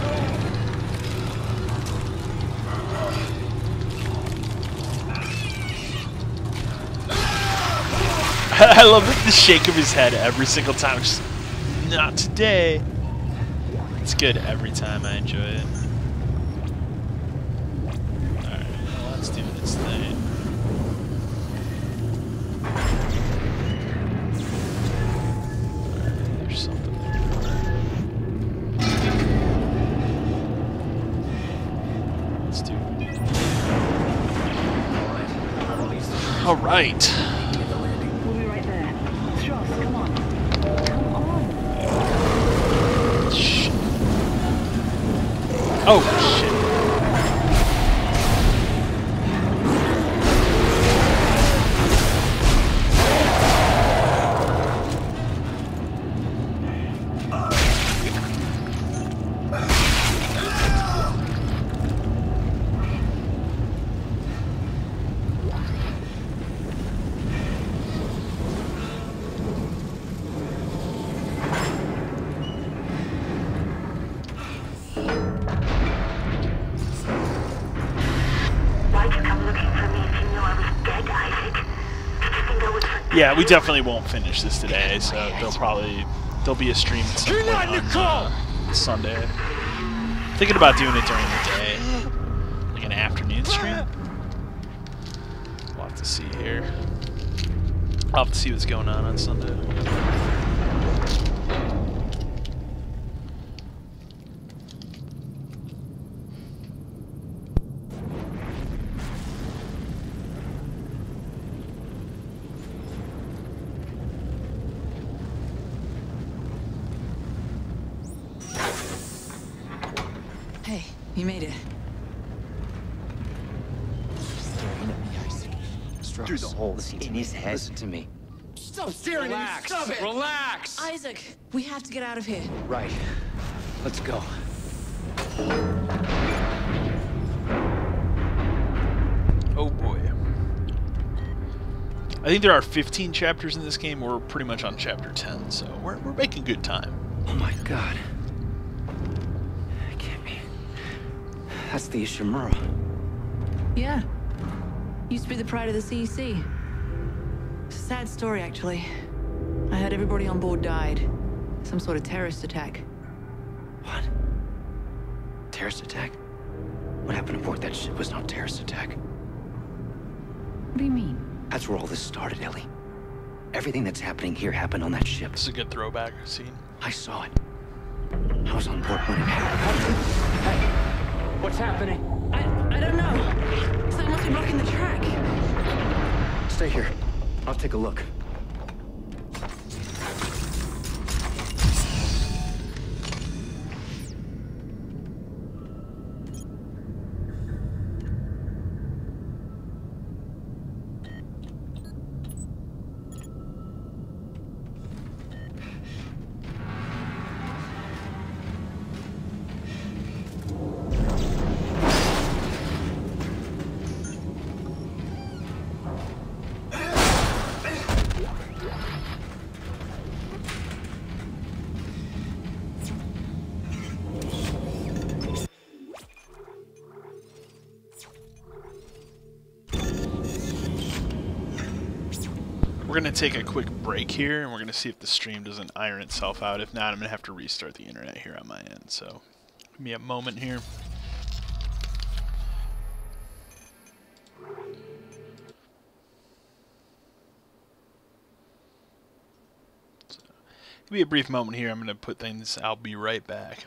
I love the shake of his head every single time. Just, not today. It's good every time. I enjoy it. Alright, well, let's do this thing. All right. We'll be right there. Strauss, come on. Come on. Shit. Oh, shit. Yeah, we definitely won't finish this today, so there'll be a stream at some point on Sunday. Thinking about doing it during the day, like an afternoon stream. We'll have to see here. I'll have to see what's going on Sunday. Hey, you made it. Staring at me, Isaac. Through the holes in his head. Listen to me. Stop staring at me! Stop it! Relax! Isaac, we have to get out of here. Right. Let's go. Oh boy. I think there are 15 chapters in this game. We're pretty much on chapter 10, so we're making good time. Oh my god. It can't be. That's the Ishimura. Yeah. Used to be the pride of the CEC. It's a sad story, actually. I heard everybody on board died. Some sort of terrorist attack. What? Terrorist attack? What happened aboard that ship was no terrorist attack. What do you mean? That's where all this started, Ellie. Everything that's happening here happened on that ship. This is a good throwback scene. I saw it. I was on board when it happened. Hey, what's happening? I don't know. Something must be blocking the track. Stay here. I'll take a look. We're going to take a quick break here, and we're going to see if the stream doesn't iron itself out. If not, I'm going to have to restart the internet here on my end. So, give me a moment here. So, give me a brief moment here. I'm going to put things. I'll be right back.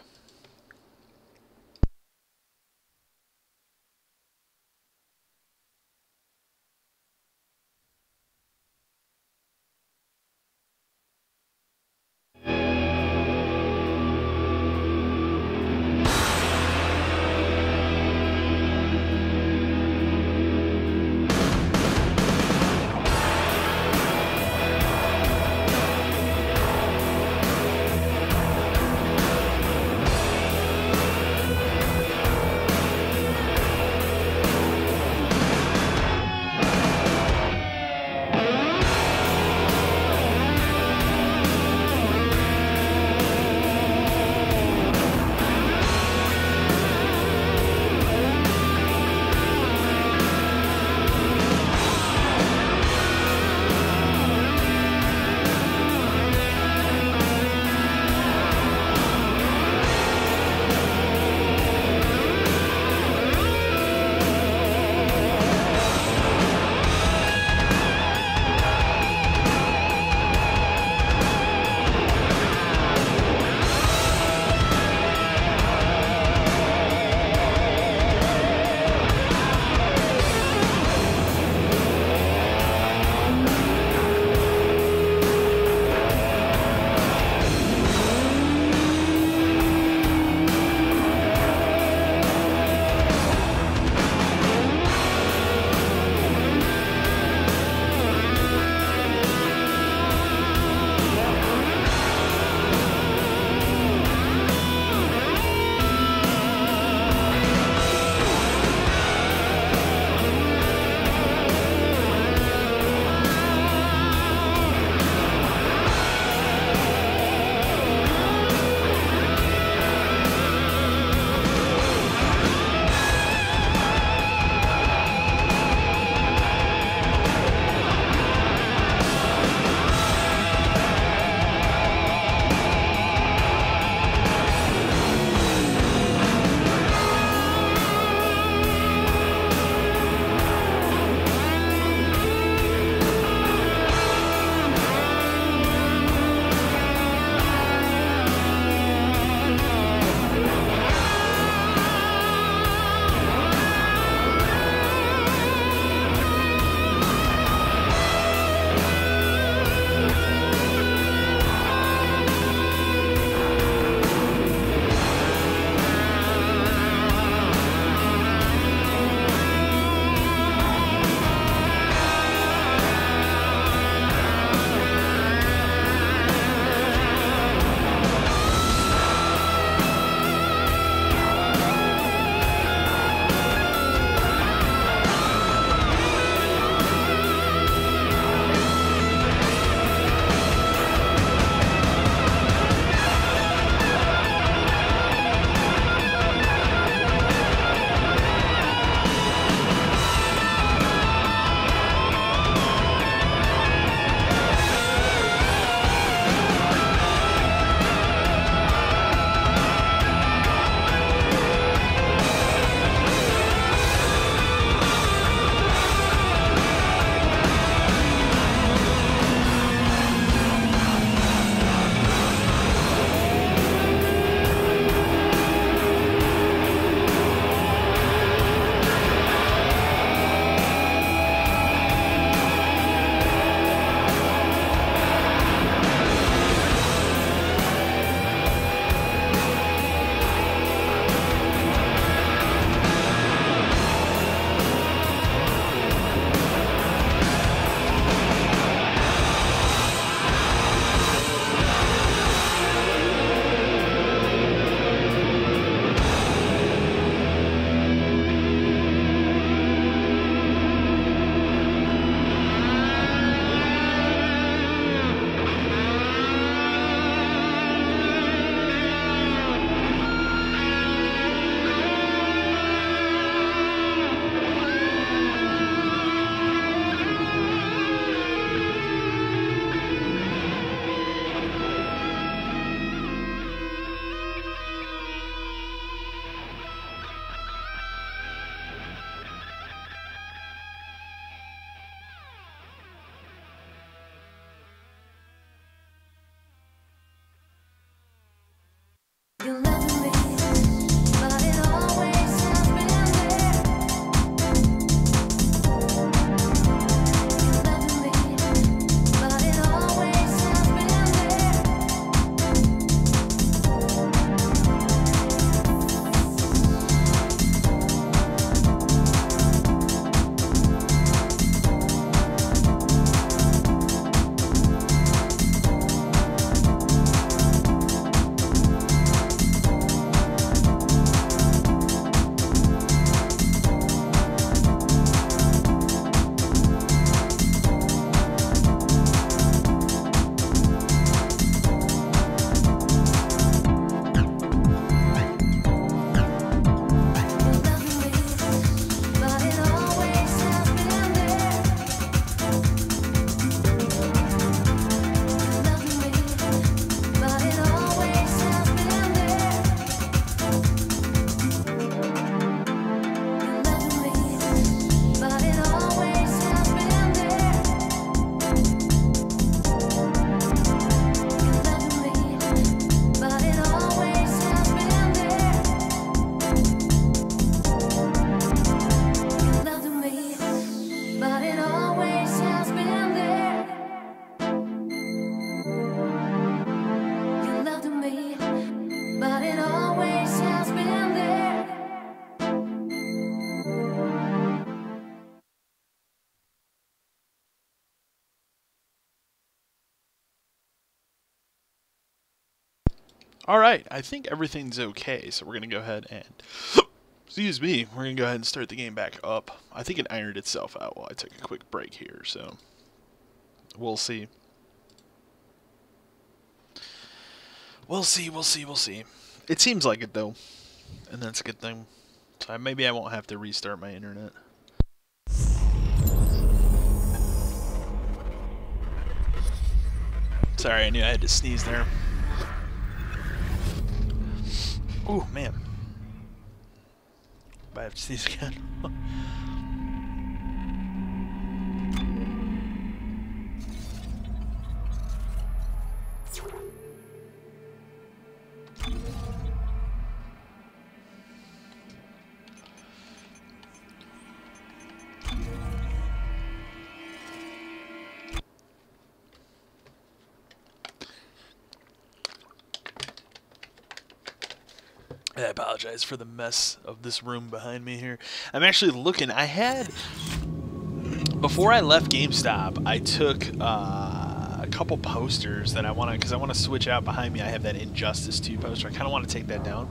Alright, I think everything's okay, so we're going to go ahead and, excuse me, we're going to go ahead and start the game back up. I think it ironed itself out while I took a quick break here, so we'll see. We'll see. It seems like it, though, and that's a good thing. So maybe I won't have to restart my internet. Sorry, I knew I had to sneeze there. Ooh, man. I have to sneeze again. I apologize for the mess of this room behind me here. I'm actually looking. I had, before I left GameStop, I took a couple posters that I want to, because I want to switch out behind me. I have that Injustice 2 poster. I kind of want to take that down.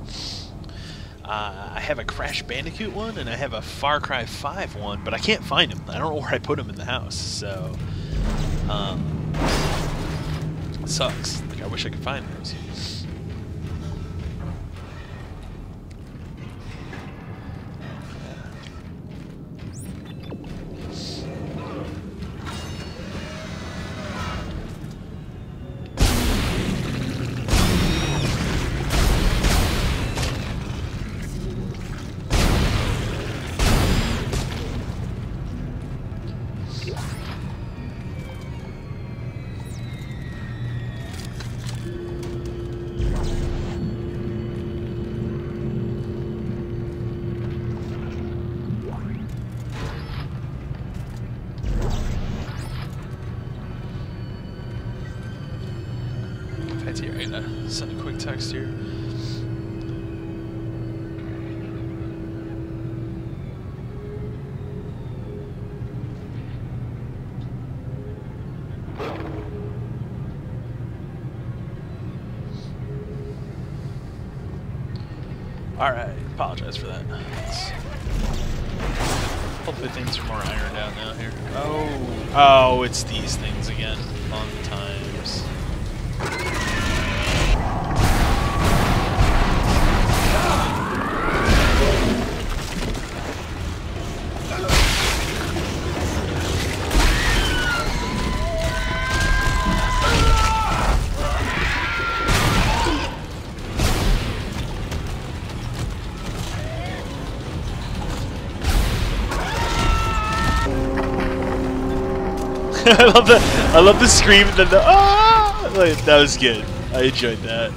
I have a Crash Bandicoot one, and I have a Far Cry 5 one, but I can't find them. I don't know where I put them in the house, so it sucks. Like, I wish I could find those. Here, I'm gonna send a quick text here. Alright, apologize for that. Hopefully things are more ironed out now here. Oh, it's these things again. Fun times. I love the scream and then the ah! Like, that was good. I enjoyed that.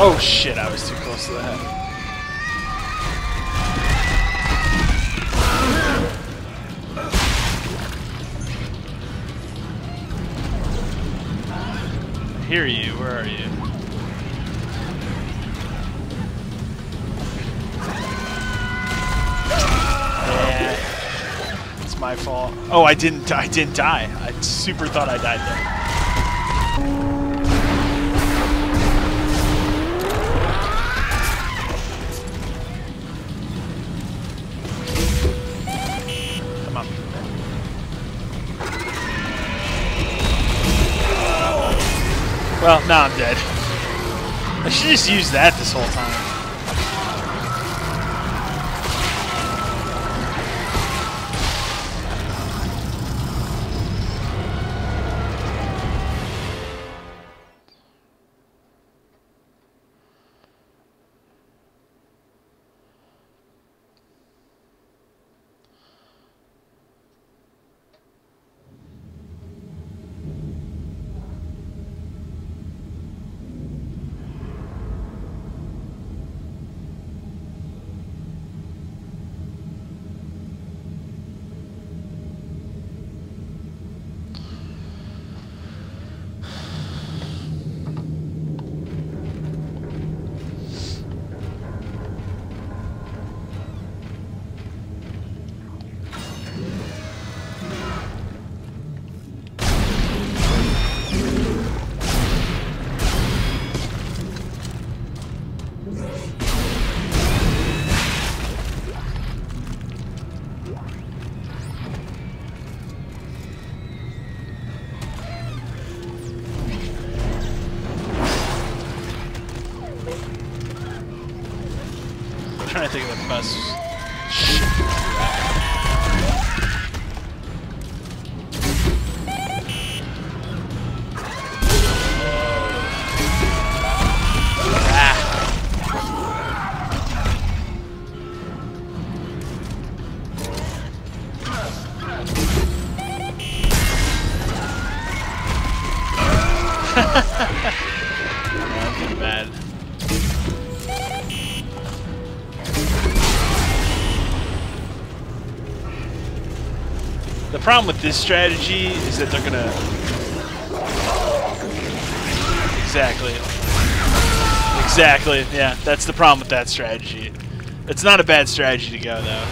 Oh shit, I was too close to that. I hear you, where are you? Yeah. It's my fault. Oh, I didn't die. I super thought I died there. Come on. Well, now I'm dead. I should just use that this whole time. I'm trying to think of the best shit to do that. I'm getting bad. The problem with this strategy is that they're gonna... Exactly, yeah, that's the problem with that strategy. It's not a bad strategy to go, though.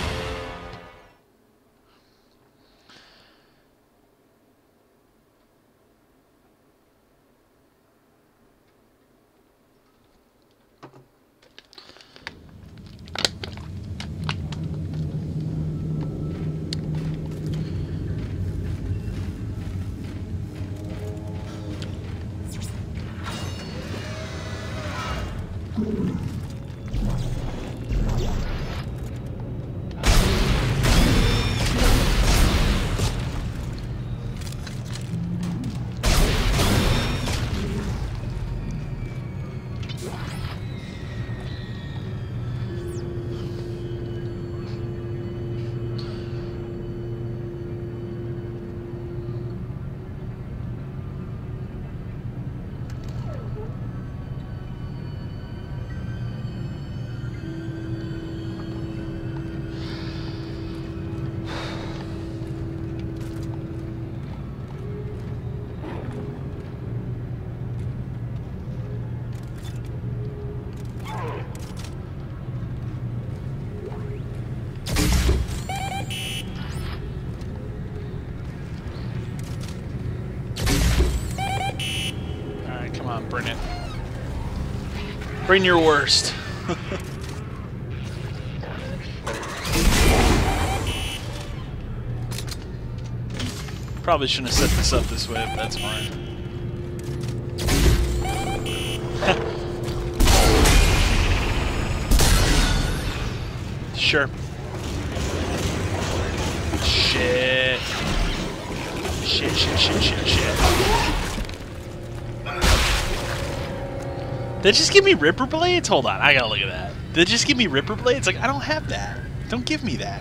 Come on, bring it. Bring your worst. Probably shouldn't have set this up this way, but that's fine. Sure. Shit. Shit. Did it just give me Ripper Blades? Hold on, I gotta look at that. Did it just give me Ripper Blades? Like, I don't have that. Don't give me that.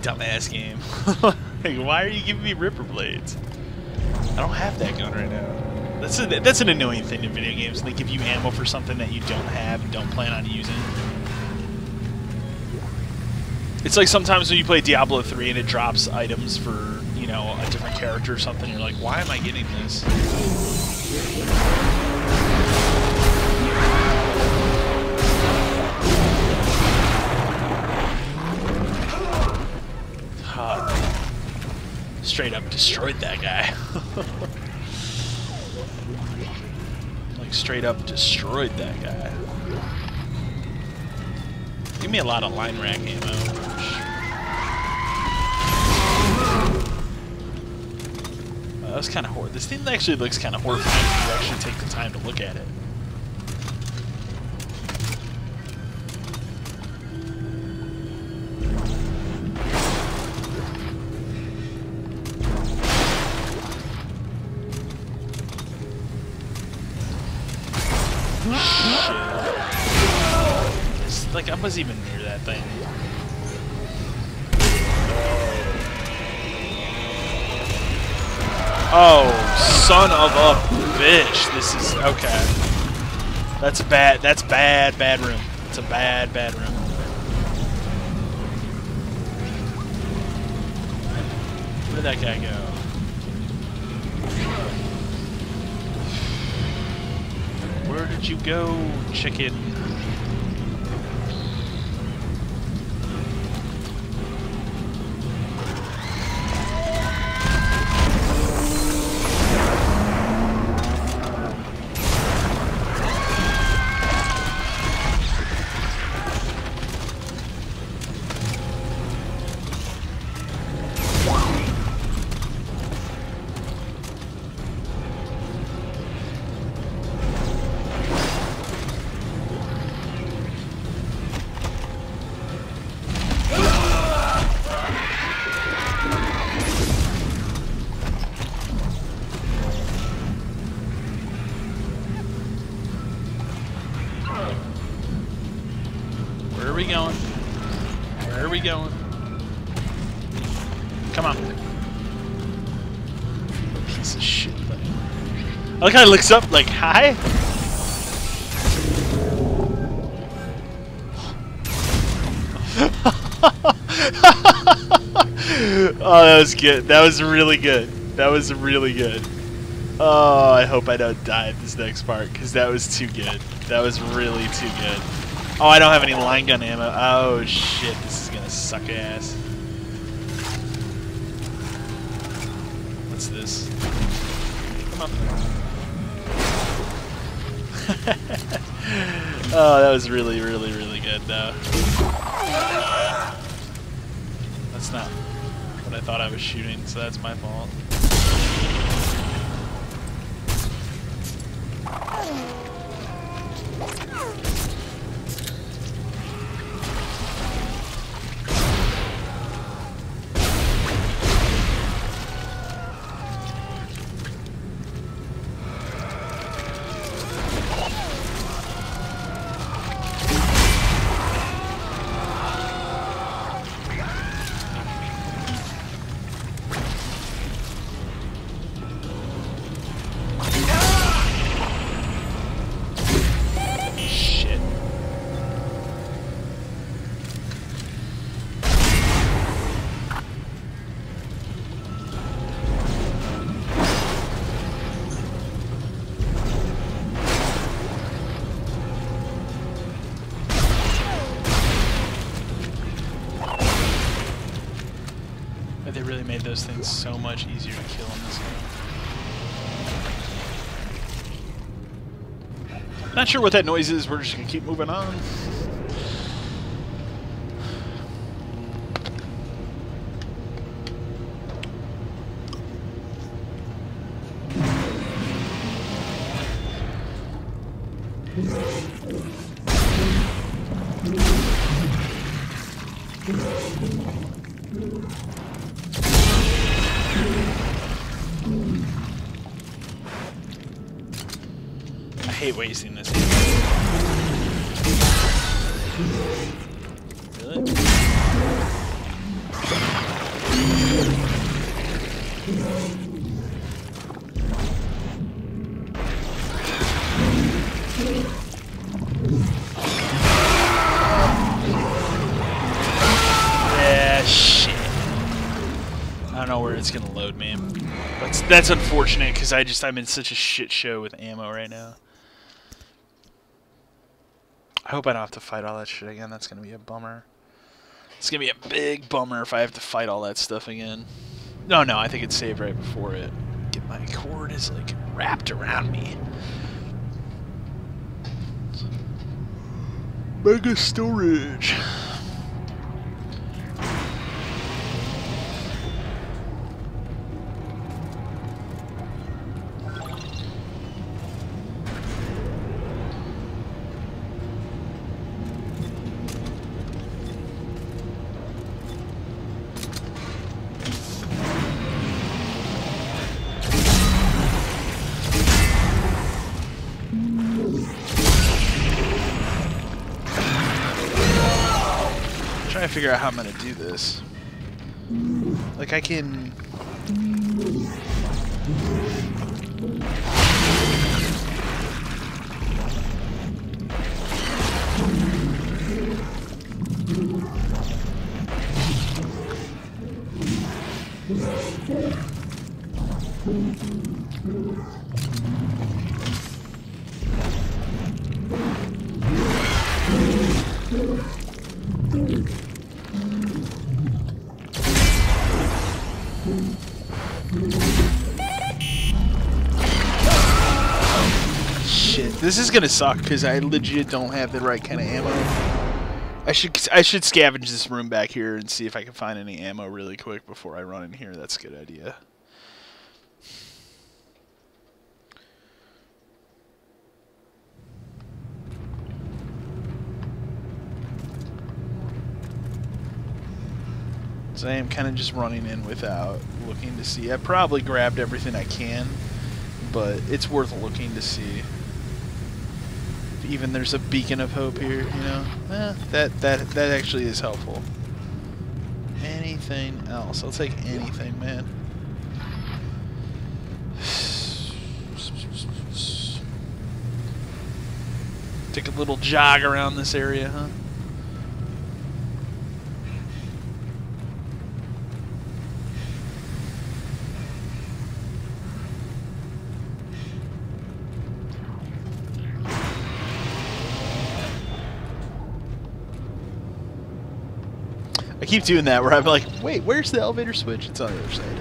Dumbass game. Like, why are you giving me Ripper Blades? I don't have that gun right now. That's an annoying thing in video games. They give you ammo for something that you don't have and don't plan on using. It's like sometimes when you play Diablo 3 and it drops items for, you know, a different character or something, you're like, why am I getting this? Straight up destroyed that guy. Like, straight up destroyed that guy. Give me a lot of line rack ammo. That was kind of horrible. This thing actually looks kind of horrifying if you actually take the time to look at it. Like, I wasn't even near that thing. Oh, son of a bitch. This is... okay. That's bad. That's bad room. It's a bad room. Where did that guy go? Where did you go, chicken? Where are we going? Where are we going? Come on. Piece of shit, buddy. I like how he looks up like, hi? Oh, that was good. That was really good. That was really good. Oh, I hope I don't die at this next part, because that was too good. That was really too good. Oh, I don't have any line gun ammo. Oh, shit. This is gonna suck ass. What's this? Come on. Oh, that was really, really, really good, though. That's not what I thought I was shooting, so that's my fault. They really made those things so much easier to kill in this game. Not sure what that noise is, we're just gonna keep moving on. I hate wasting this. Really? it's gonna load me. That's unfortunate because I'm in such a shit show with ammo right now. I hope I don't have to fight all that shit again. That's gonna be a bummer. It's gonna be a big bummer if I have to fight all that stuff again. No, I think it's saved right before it. Get my cord is like wrapped around me. Mega storage. Trying to figure out how I'm gonna do this. Like I can. Shit, this is gonna suck because I legit don't have the right kind of ammo. I should scavenge this room back here and see if I can find any ammo really quick before I run in here. That's a good idea. So I am kind of just running in without looking to see. I probably grabbed everything I can, but it's worth looking to see. If even there's a beacon of hope here, you know? That actually is helpful. Anything else? I'll take anything, man. Take a little jog around this area, huh? I keep doing that where I'm like, wait, where's the elevator switch? It's on the other side.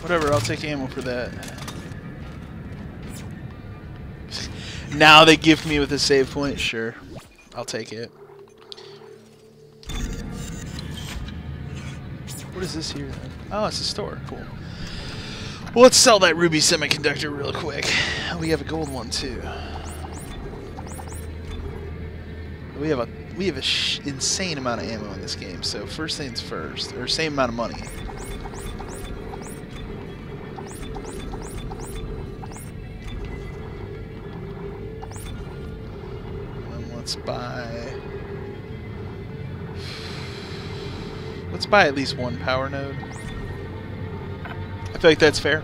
Whatever, I'll take ammo for that. Now they gift me with a save point? Sure. I'll take it. What is this here then? Oh, it's a store. Cool. Well, let's sell that ruby semiconductor real quick. We have a gold one too. We have a insane amount of ammo in this game. So first things first, or same amount of money. Let's buy at least one power node. I feel like that's fair.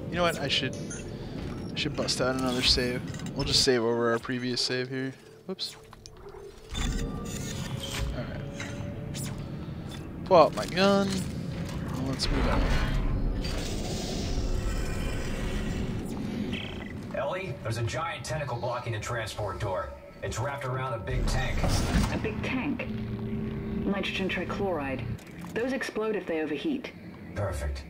You know what? I should bust out another save. We'll just save over our previous save here. Whoops. Pull out my gun. Let's move on. Ellie, Ellie, there's a giant tentacle blocking the transport door. It's wrapped around a big tank. A big tank? Nitrogen trichloride. Those explode if they overheat. Perfect.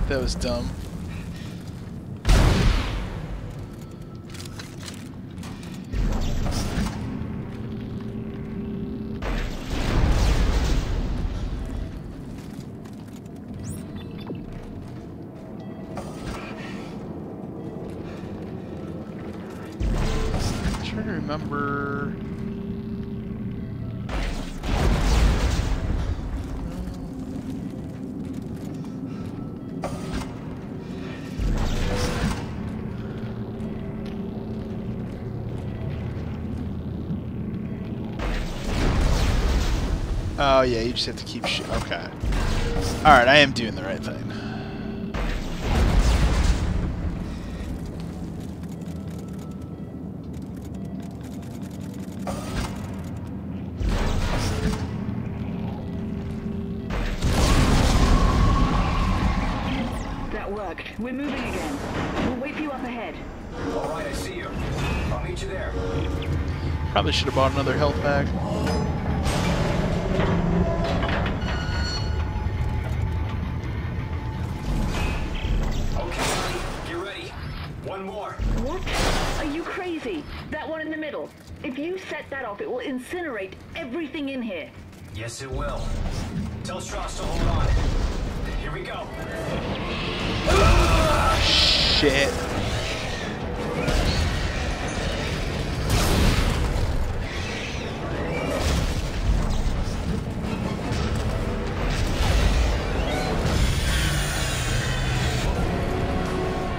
That was dumb. I'm trying to remember. Oh yeah, you just have to keep okay. Alright, I am doing the right thing. That worked. We're moving again. We'll wait for you up ahead. All right, I see you. I'll meet you there. Probably should have bought another health pack. Okay, Ellie, get ready. One more. What? Are you crazy? That one in the middle. If you set that off, it will incinerate everything in here. Yes, it will. Tell Strauss to hold on. Here we go. Shit.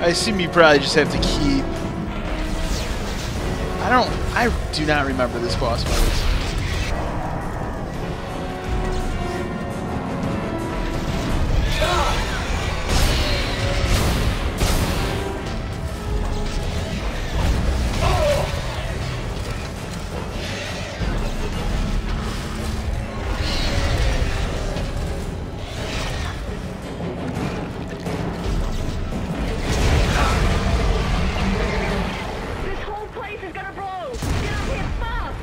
I assume you probably just have to keep. I do not remember this boss fight. This whole place is gonna blow! Get up here fast!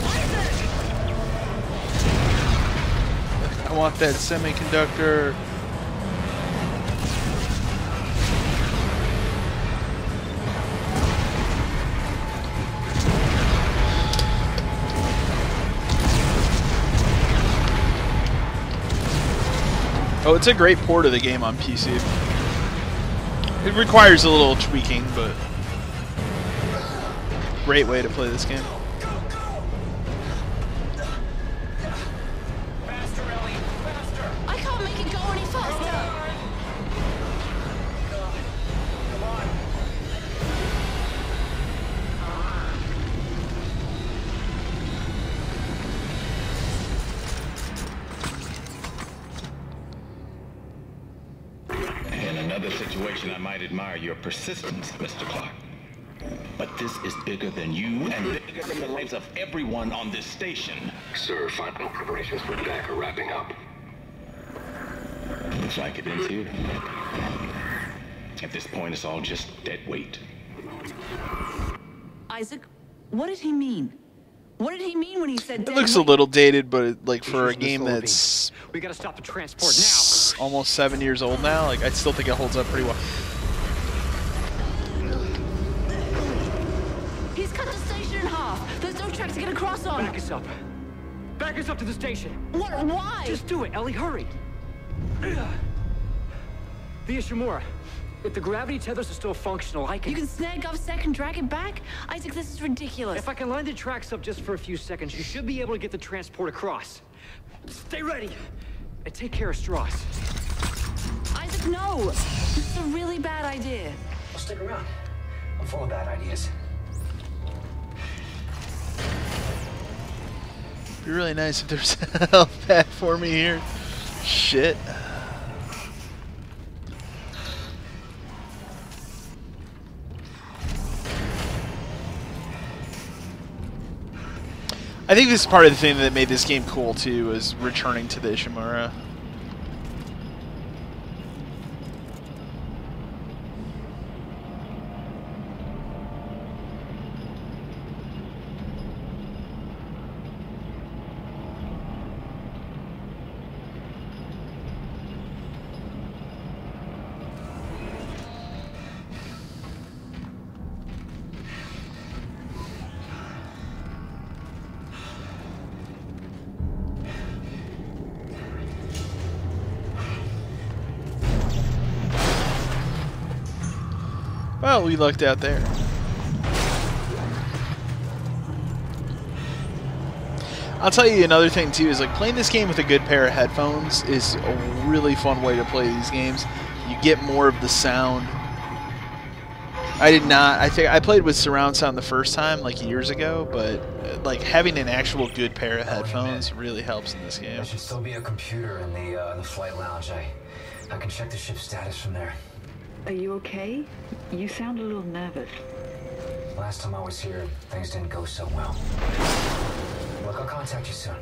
Isaac! I want that semiconductor. Oh, it's a great port of the game on PC. It requires a little tweaking, but great way to play this game. Faster, Ellie. Faster. I can't make it go any faster. Come on. In another situation, I might admire your persistence, Mr. Clark. But this is bigger than you and bigger than the lives of everyone on this station. Sir, final preparations for attack are wrapping up. Looks like it is here. At this point, it's all just dead weight. Isaac, what did he mean? What did he mean when he said It dead looks a weight? little dated, but like for a Issues with game solar that's We gotta stop the transport now. almost 7 years old now, like I still think it holds up pretty well. He's cut the station in half. There's no track to get across on. Back us up. Back us up to the station. What? Why? Just do it, Ellie. Hurry. The Ishimura. If the gravity tethers are still functional, I can... You can snag GovSec and drag it back? Isaac, this is ridiculous. If I can line the tracks up just for a few seconds, you should be able to get the transport across. Stay ready. And take care of Strauss. Isaac, no! This is a really bad idea. Well, stick around. I'm full of bad ideas. It'd be really nice if there's a health pack for me here. Shit. I I think this is part of the thing that made this game cool too, was returning to the Ishimura. Well, we lucked out there. I'll tell you another thing too, is like playing this game with a good pair of headphones is a really fun way to play these games. You get more of the sound. I did not, I think I played with surround sound the first time like years ago, but like having an actual good pair of headphones really helps in this game. There should still be a computer in the flight lounge. I can check the ship's status from there. Are you okay? You sound a little nervous. Last time I was here, things didn't go so well. Look, I'll contact you soon.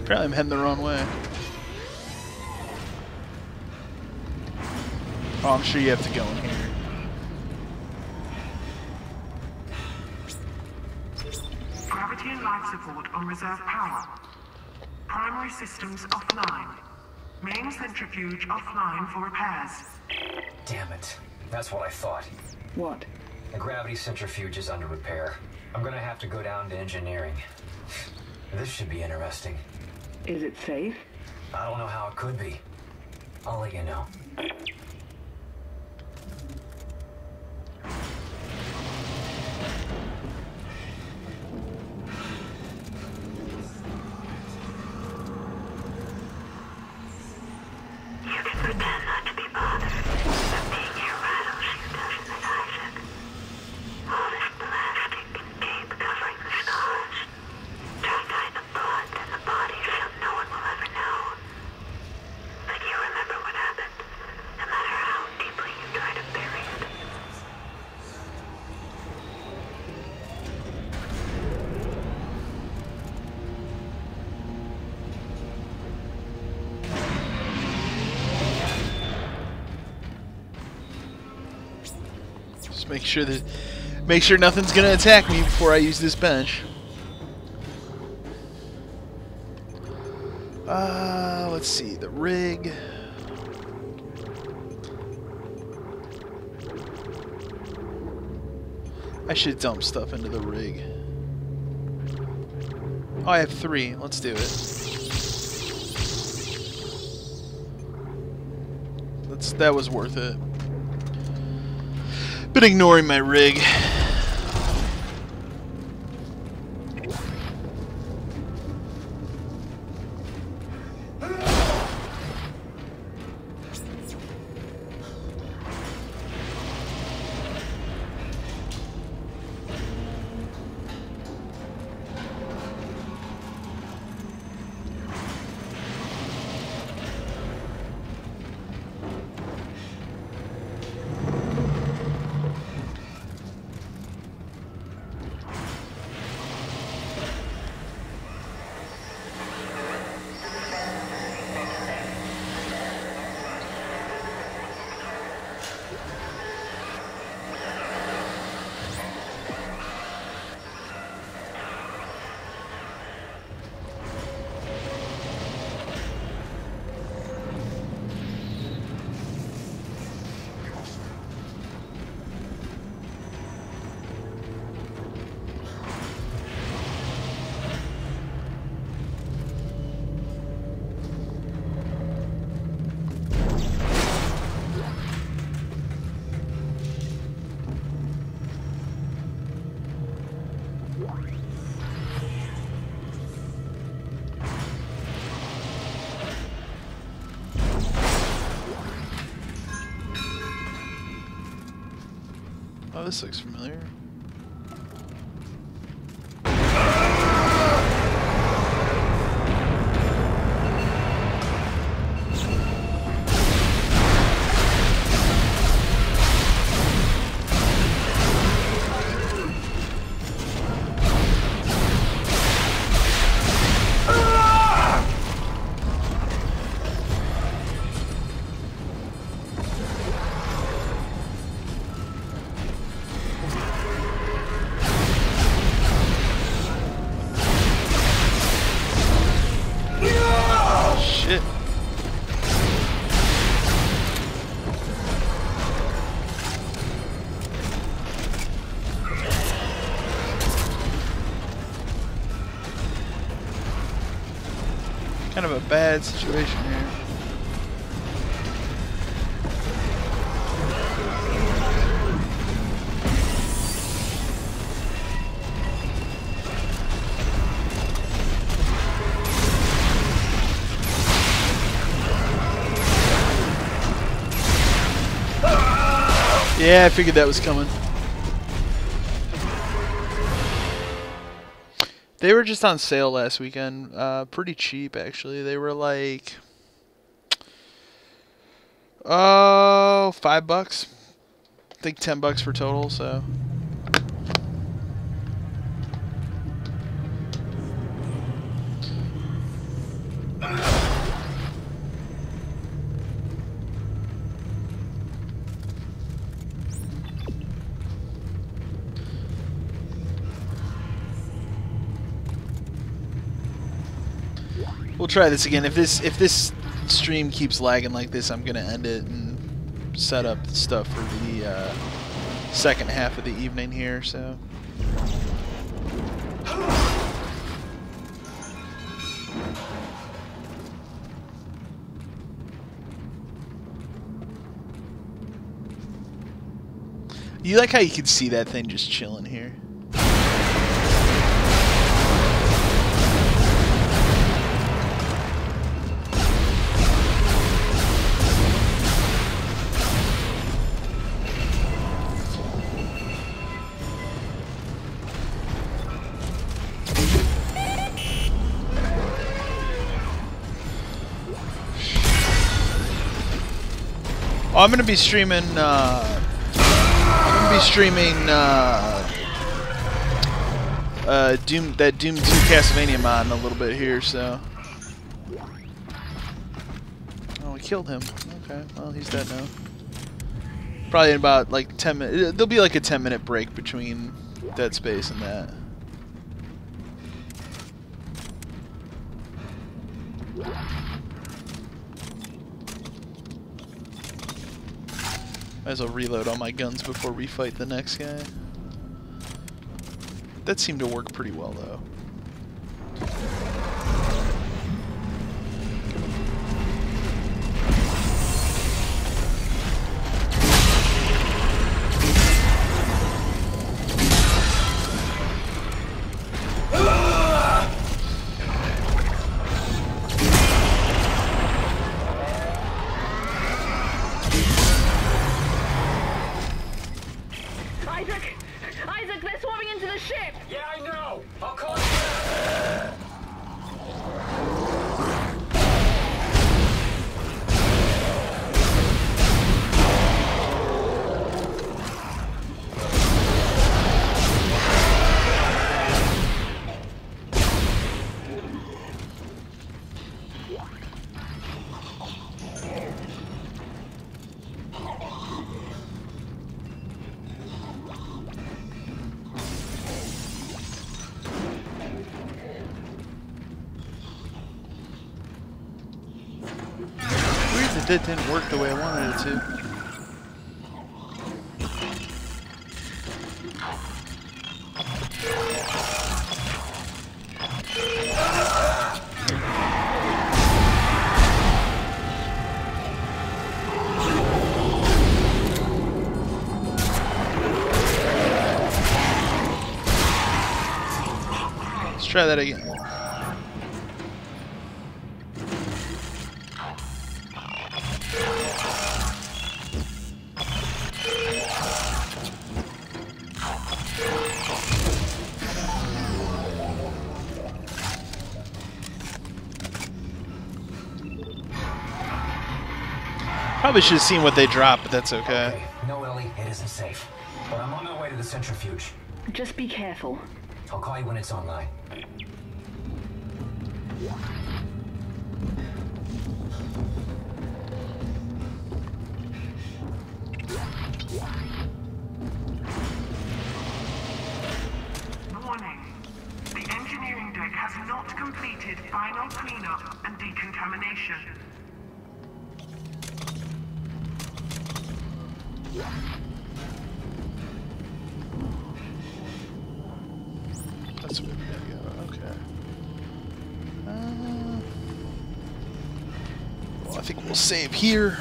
Apparently I'm heading the wrong way. Oh, I'm sure you have to go in here. Gravity and life support on reserve power. Primary systems offline. Main centrifuge offline for repairs. Damn it. That's what I thought. What? The gravity centrifuge is under repair. I'm gonna have to go down to engineering. This should be interesting. Is it safe? I don't know how it could be. I'll let you know. You can pretend not to be bothered, but being here rattles you, doesn't it, Isaac? All this plastic and tape covering the scars. Try to hide the blood and the bodies so no one will ever know. But you remember what happened, no matter how deeply you try to bury it. Just make sure nothing's gonna attack me before I use this bench. Let's see, the rig. I should dump stuff into the rig. Oh, I have 3. Let's do it. That was worth it. Been ignoring my rig. Oh, this looks familiar. Shit. Kind of a bad situation here. Yeah, I figured that was coming. They were just on sale last weekend. Pretty cheap, actually. They were like, oh, $5. I think $10 for total, so. We'll try this again. If this stream keeps lagging like this, I'm gonna end it and set up stuff for the second half of the evening here. So. You like how you can see that thing just chilling here? Oh, I'm gonna be streaming. Doom 2 Castlevania mod in a little bit here, so. Oh, we killed him. Okay, well he's dead now. Probably in about like 10 minutes. There'll be like a 10-minute break between Dead Space and that. Might as well reload all my guns before we fight the next guy. That seemed to work pretty well, though. Isaac, they're swarming into the ship! Yeah, I know! I'll call That didn't work the way I wanted it to. Let's try that again. Probably should have seen what they dropped, but that's okay. Okay, no, Ellie, it isn't safe. But I'm on my way to the centrifuge. Just be careful. I'll call you when it's online. Warning. The engineering deck has not completed final cleanup and decontamination. That's where we gotta go. Okay. Well, I think we'll save here.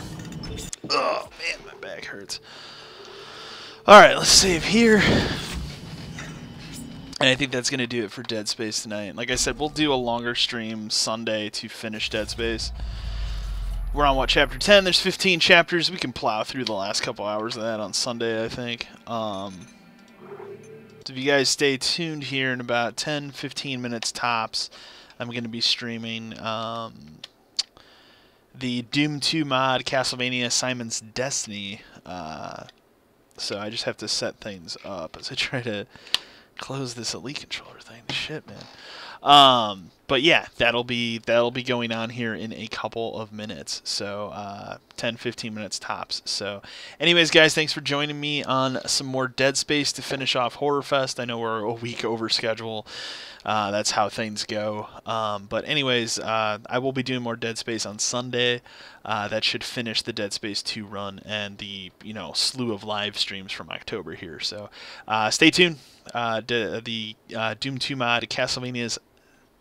Oh man, my back hurts. All right, let's save here. And I think that's going to do it for Dead Space tonight. Like I said, we'll do a longer stream Sunday to finish Dead Space. We're on, what, Chapter 10? There's 15 chapters. We can plow through the last couple hours of that on Sunday, I think. So if you guys stay tuned here in about 10-15 minutes tops, I'm going to be streaming the Doom 2 mod, Castlevania Simon's Destiny. So I just have to set things up as I try to close this Elite controller thing. Shit, man. But yeah, that'll be going on here in a couple of minutes. So 10-15 minutes tops. So anyways, guys, thanks for joining me on some more Dead Space to finish off Horror Fest. I know we're a week over schedule. That's how things go. But anyways, I will be doing more Dead Space on Sunday. That should finish the Dead Space 2 run and the slew of live streams from October here. So stay tuned. The Doom 2 mod,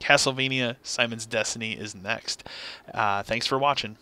Castlevania Simon's Destiny is next. Thanks for watching.